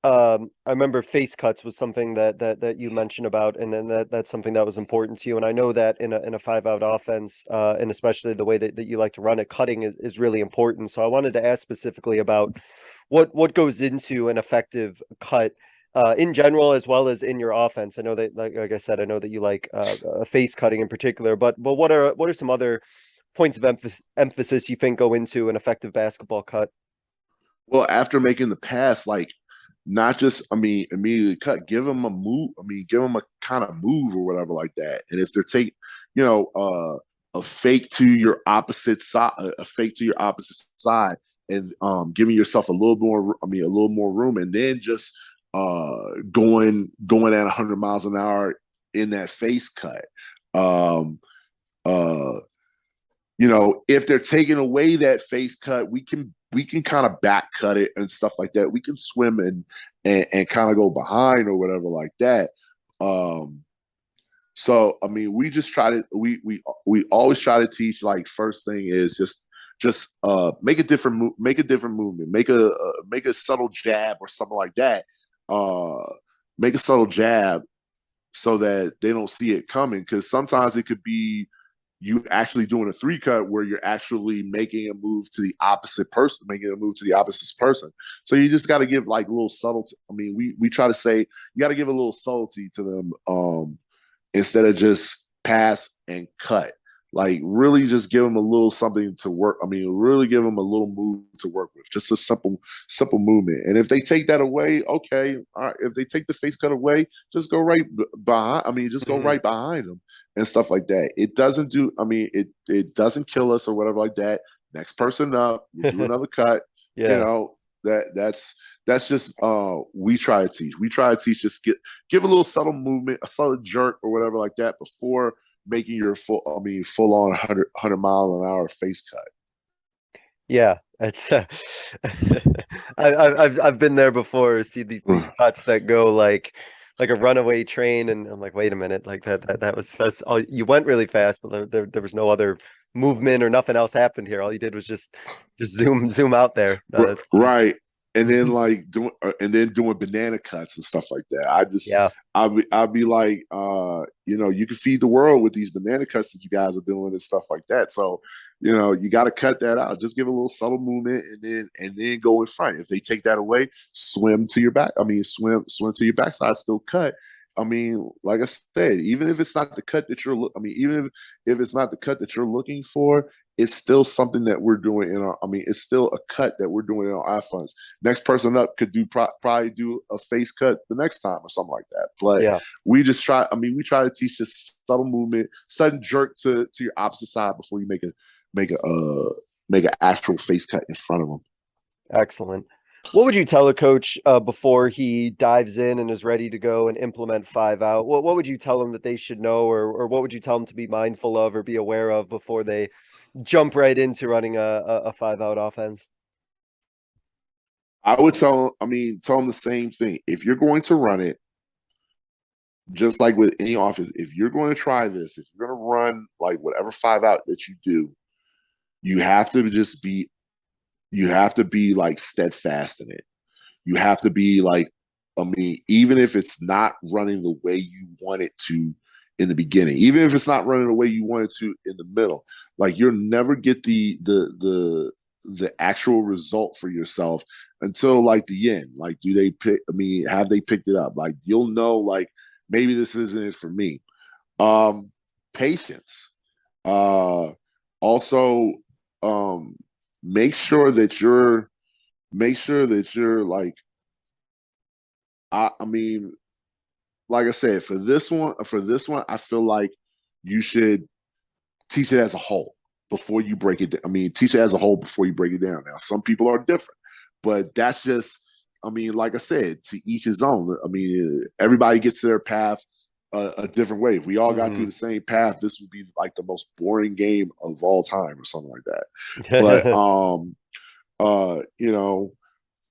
I remember face cuts was something that you mentioned about, and then that's something that was important to you. And I know that in a 5-out offense, and especially the way that you like to run it, cutting is really important. So I wanted to ask specifically about what goes into an effective cut. In general, as well as in your offense. I know that, like I said, I know that you like face cutting in particular. But what are some other points of emphasis you think go into an effective basketball cut? Well, after making the pass, like not just, immediately cut, give them a move. Give them a kind of move or whatever like that. And if they're taking, you know, a fake to your opposite side, and giving yourself a little more, a little more room, and then just going at 100 miles an hour in that face cut. Um, uh, if they're taking away that face cut, we can kind of back cut it and stuff like that. We can swim and kind of go behind or whatever like that. Um, so we just try to we always try to teach, like, first thing is just make a different movement, make a subtle jab or something like that. Uh, make a subtle jab so that they don't see it coming, because sometimes it could be you actually doing a three cut where you're actually making a move to the opposite person, making a move to the opposite person. So you just got to give, like, a little subtlety. We try to say you got to give a little subtlety to them, instead of just pass and cut. Like, really just give them a little something to work. Really give them a little move to work with. Just a simple movement. And if they take that away, okay. All right. If they take the face cut away, just go right behind. Just go right behind them and stuff like that. It doesn't do. It doesn't kill us or whatever like that. Next person up, we do another cut. Yeah. You know, that's just we try to teach. We try to teach, just give a little subtle movement, a subtle jerk or whatever like that before making your full on 100 mile an hour face cut. Yeah, it's I've been there before. See these cuts that go like a runaway train, and I'm like, wait a minute, like that's all. You went really fast, but there was no other movement or nothing else happened here. All you did was just zoom out there. No, right. And then doing banana cuts and stuff like that. Yeah. I'll be like, you can feed the world with these banana cuts that you guys are doing and stuff like that. So, you got to cut that out. Just give a little subtle movement, and then go in front. If they take that away, swim to your back. Swim to your backside, still cut. Like I said, even if it's not the cut that even if it's not the cut that you're looking for, it's still something that we're doing in our. It's still a cut that we're doing in our iPhones. Next person up could probably do a face cut the next time or something like that. But Yeah. we just try. We try to teach this subtle movement, sudden jerk to your opposite side before you make an actual face cut in front of them. Excellent. What would you tell a coach before he dives in and is ready to go and implement 5-out? What would you tell them that they should know, or what would you tell them to be mindful of or be aware of before they jump right into running a 5-out offense? I would tell them the same thing. If you're going to run it, just like with any offense, if you're going to try this, if you're going to run like whatever 5-out that you do, you have to be like steadfast in it. You have to be like, even if it's not running the way you want it to in the beginning, even if it's not running the way you want it to in the middle, like you'll never get the actual result for yourself until like the end. Like, do they pick? Have they picked it up? Like, you'll know, like, maybe this isn't it for me. Patience. Also, make sure that you're like, like I said, for this one, I feel like you should teach it as a whole before you break it down. Teach it as a whole before you break it down. Now, some people are different, but that's just, like I said, to each his own. Everybody gets their path a different way. If we all got through the same path, this would be like the most boring game of all time or something like that. But,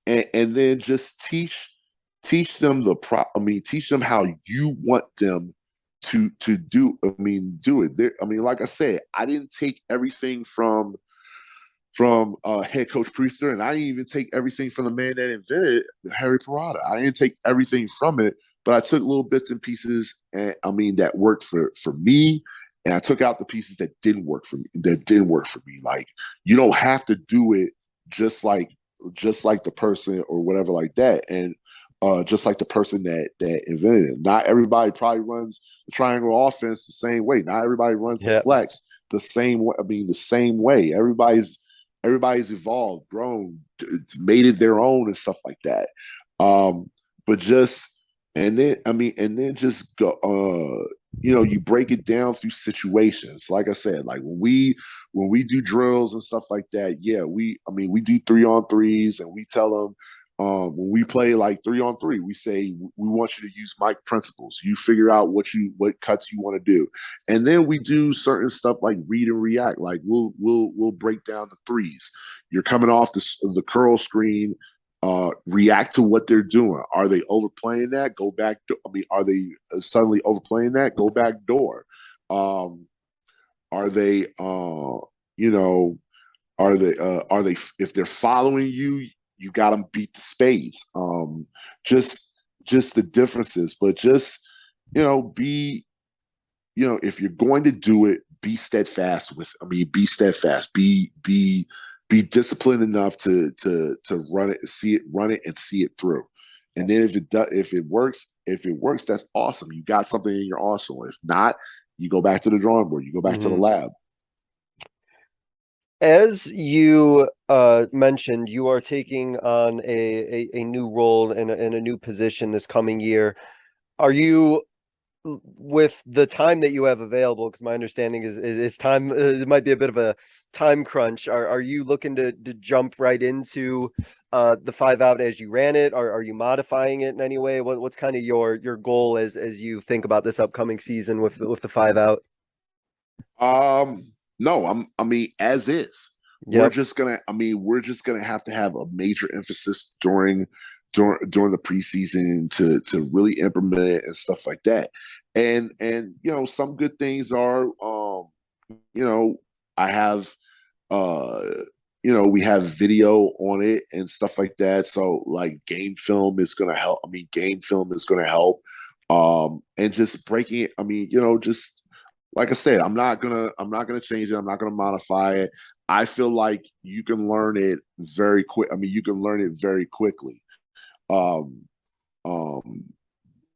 and then just teach them teach them how you want them to do. Do it. Like I said, I didn't take everything from head coach Priester, and I didn't even take everything from the man that invented Harry Parada. I didn't take everything from it, but I took little bits and pieces, and that worked for me, and I took out the pieces that didn't work for me. Like, you don't have to do it just like the person or whatever like that, and just like the person that invented it. Not everybody probably runs the triangle offense the same way. Not everybody runs the flex the same way. The same way. Everybody's everybody's evolved, grown, made it their own and stuff like that. But just and then just go. You break it down through situations. Like I said, like when we do drills and stuff like that, yeah, we do 3-on-3s, and we tell them when we play like 3-on-3, we say we want you to use Mike principles. You figure out what cuts you want to do, and then we do certain stuff like read and react. Like we'll break down the threes. You're coming off the curl screen. React to what they're doing. Are they overplaying that? Go back. Are they suddenly overplaying that? Go back door. Are they? You know, are they if they're following you, you got them beat the spades. Just just the differences, but just be if you're going to do it, be steadfast with. Be steadfast. Be disciplined enough to run it and see it through. And then if it works, that's awesome. You got something in your arsenal. If not, you go back to the drawing board. You go back to the lab. As you mentioned, you are taking on a new role in a new position this coming year. Are you, with the time that you have available, because my understanding is time, it might be a bit of a time crunch. Are you looking to jump right into the 5-out as you ran it? Are you modifying it in any way? What's kind of your goal as you think about this upcoming season with the 5-out? No, as is. Yep. We're just gonna have to have a major emphasis during the preseason to really implement it and stuff like that. And some good things are I have uh we have video on it and stuff like that. So like game film is gonna help. Game film is gonna help. And just breaking it. Just like I said, I'm not gonna change it. I'm not gonna modify it. I feel like you can learn it very quick. You can learn it very quickly. Um, um,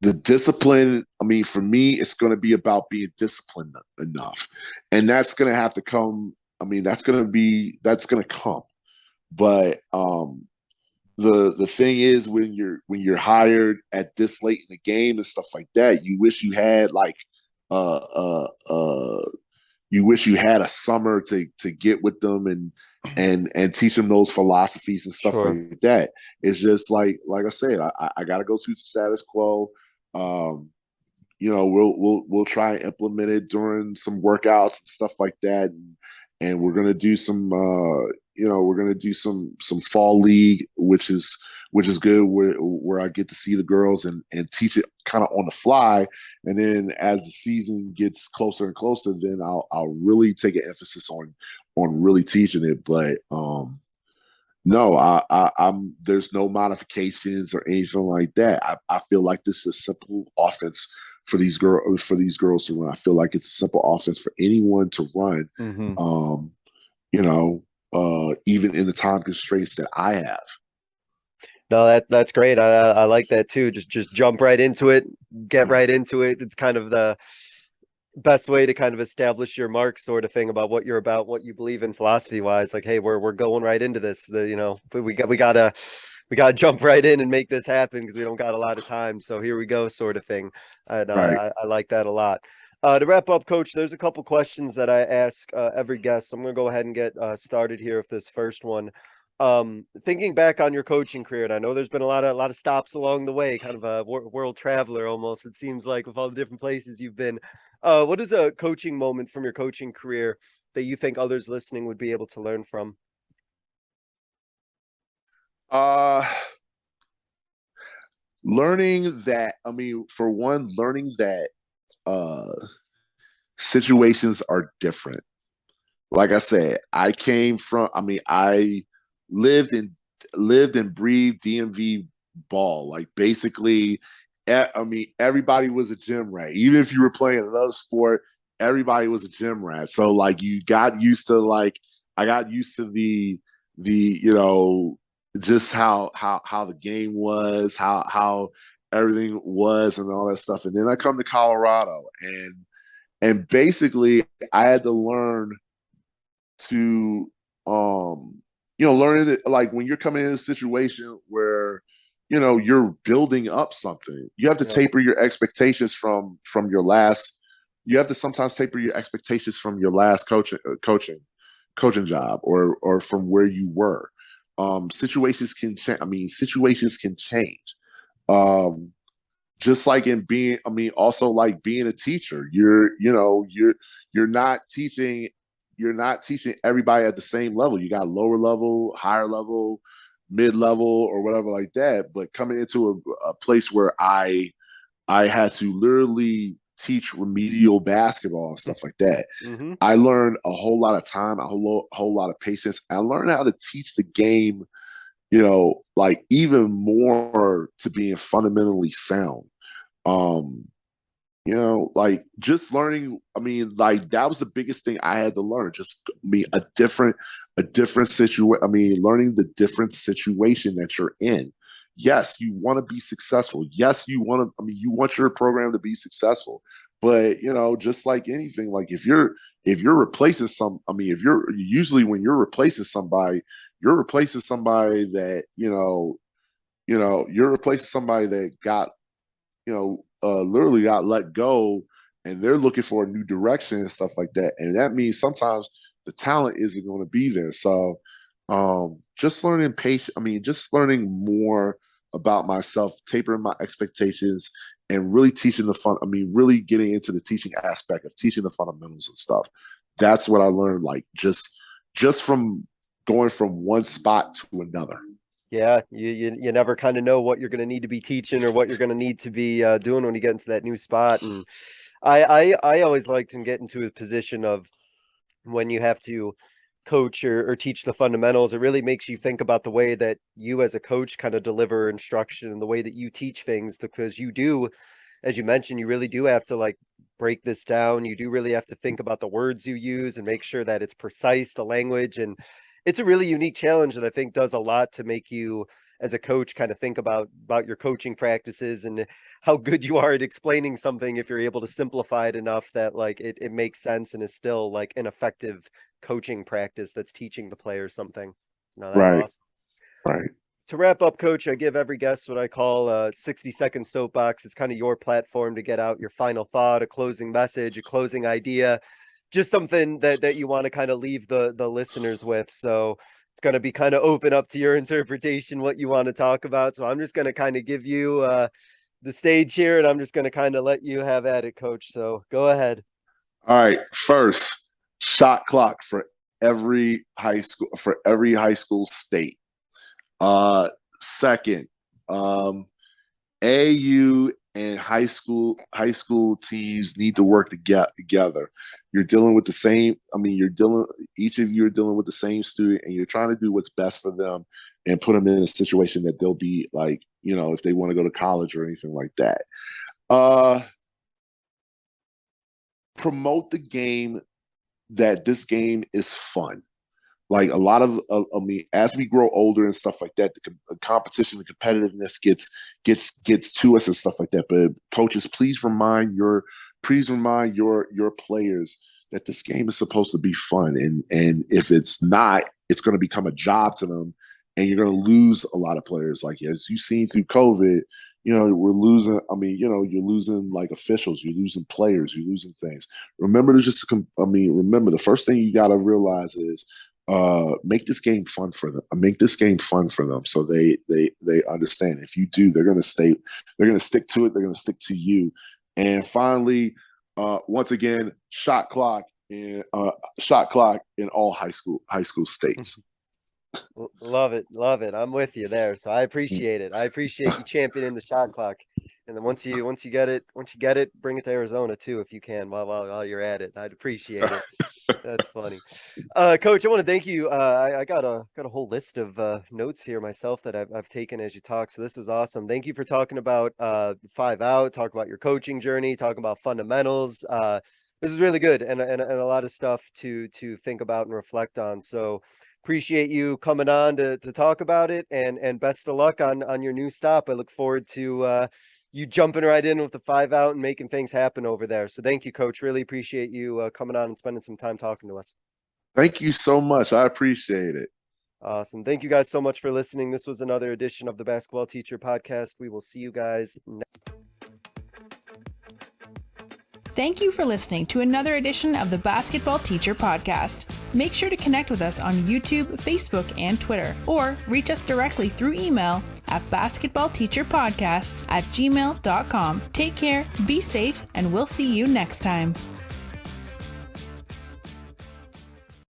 the discipline. For me, it's going to be about being disciplined enough, and that's going to have to come. That's going to come. But the thing is, when you're hired at this late in the game and stuff like that, you wish you had like uh uh uh you wish you had a summer to get with them and teach them those philosophies and stuff Sure. like that. It's just like I said, I got to go through the status quo. Um, we'll try and implement it during some workouts and stuff like that, and we're gonna do some we're gonna do some fall league, which is good, where I get to see the girls and teach it kind of on the fly. And then as the season gets closer and closer, then I'll really take an emphasis on really teaching it. But no, I'm there's no modifications or anything like that. I feel like this is a simple offense for these girls to run. I feel like it's a simple offense for anyone to run. Mm-hmm. Um, Even in the time constraints that I have. No, that's great. I like that too. Just jump right into it, get right into it. It's kind of the best way to kind of establish your mark, sort of thing, about what you're about, what you believe in philosophy wise. Like, hey, we're going right into this. We gotta jump right in and make this happen because we don't got a lot of time. So here we go, sort of thing. And Right. I like that a lot. To wrap up, Coach, there's a couple questions that I ask every guest. So I'm going to go ahead and get started here with this first one. Thinking back on your coaching career, and I know there's been a lot of stops along the way, kind of a world traveler almost. It seems like, with all the different places you've been. What is a coaching moment from your coaching career that you think others listening would be able to learn from? Uh, Learning that, for one, learning that uh, situations are different. Like I said, I came from. I lived and lived and breathed DMV ball. Like basically, everybody was a gym rat. Even if you were playing another sport, everybody was a gym rat. So like you got used to I got used to the just how the game was, how everything was, and all that stuff. And then I come to Colorado, and basically I had to learn to learning that, like, when you're coming in a situation where, you're building up something, you have to Yep. taper your expectations from your last. You have to sometimes taper your expectations from your last coaching job, or from where you were. Situations can change. I mean, situations can change. Um, just like in being, I mean, also like being a teacher, you're not teaching, everybody at the same level. You got lower level, higher level, mid level, or whatever like that. But coming into a place where I had to literally teach remedial basketball and stuff like that, Mm-hmm. I learned a whole lot of time, whole lot of patience. I learned how to teach the game, like, even more to being fundamentally sound. um like, just learning, I mean, like, that was the biggest thing I had to learn. Just, I mean, a different situation. I mean, learning the different situation that you're in. Yes, you want to be successful. Yes, you want your program to be successful. But, just like anything, like, if you're replacing I mean, if you're usually, when you're replacing somebody, you're replacing somebody that, you're replacing somebody that got, literally got let go, and they're looking for a new direction and stuff like that. And that means sometimes the talent isn't going to be there. So, just learning patience. I mean, just learning more about myself, tapering my expectations, and really teaching the fun. I mean, really getting into the teaching aspect of teaching the fundamentals and stuff. That's what I learned. Like, just from going from one spot to another. Yeah, you never kind of know what you're going to need to be teaching or what you're going to need to be doing when you get into that new spot. And I always liked to get into a position of when you have to coach or teach the fundamentals. It really makes you think about the way that you as a coach kind of deliver instruction and the way that you teach things, because you do, as you mentioned, you really do have to like break this down. You do really have to think about the words you use and make sure that it's precise, the language. And it's a really unique challenge that I think does a lot to make you as a coach kind of think about your coaching practices and how good you are at explaining something if you're able to simplify it enough that like it makes sense and is still like an effective coaching practice that's teaching the players something. No, that's Right. awesome. Right. To wrap up, Coach, I give every guest what I call a 60-second soapbox. It's kind of your platform to get out your final thought, a closing message, a closing idea, just something that you want to kind of leave the listeners with. So it's going to be kind of open up to your interpretation what you want to talk about. So I'm just going to kind of give you the stage here, and I'm just going to kind of let you have at it, Coach. So go ahead. All right. First, shot clock for every high school state. Second, AU and high school teams need to work together. You're dealing with the same. I mean, each of you are dealing with the same student, and you're trying to do what's best for them and put them in a situation that they'll be like, if they want to go to college or anything like that. Uh, Promote the game, that this game is fun. Like, a lot of, I mean, as we grow older and stuff like that, the competition, the competitiveness gets to us and stuff like that. But coaches, please remind your players that this game is supposed to be fun, and if it's not, it's going to become a job to them, and you're going to lose a lot of players. Like, as you've seen through COVID, we're losing. I mean, you're losing, like, officials, you're losing players, you're losing things. Remember to just, I mean, remember, the first thing you got to realize is, make this game fun for them. Make this game fun for them, so they understand. If you do, they're gonna stick to it. They're gonna stick to you. And finally, once again, shot clock in all high school states. Love it. Love it. I'm with you there. So I appreciate it. I appreciate you championing the shot clock. And then once you get it, bring it to Arizona too, if you can, while you're at it. I'd appreciate it. That's funny. Coach, I want to thank you. I got a whole list of notes here myself that I've taken as you talk. So this is awesome. Thank you for talking about 5 out, talk about your coaching journey, talking about fundamentals. This is really good and a lot of stuff to think about and reflect on. So appreciate you coming on to talk about it, and best of luck on your new stop. I look forward to you jumping right in with the 5 out and making things happen over there. So thank you, Coach. Really appreciate you coming on and spending some time talking to us. Thank you so much. I appreciate it. Awesome. Thank you guys so much for listening. This was another edition of the Basketball Teacher Podcast. We will see you guys next. Thank you for listening to another edition of the Basketball Teacher Podcast. Make sure to connect with us on YouTube, Facebook, and Twitter, or reach us directly through email at basketballteacherpodcast@gmail.com. Take care, be safe, and we'll see you next time.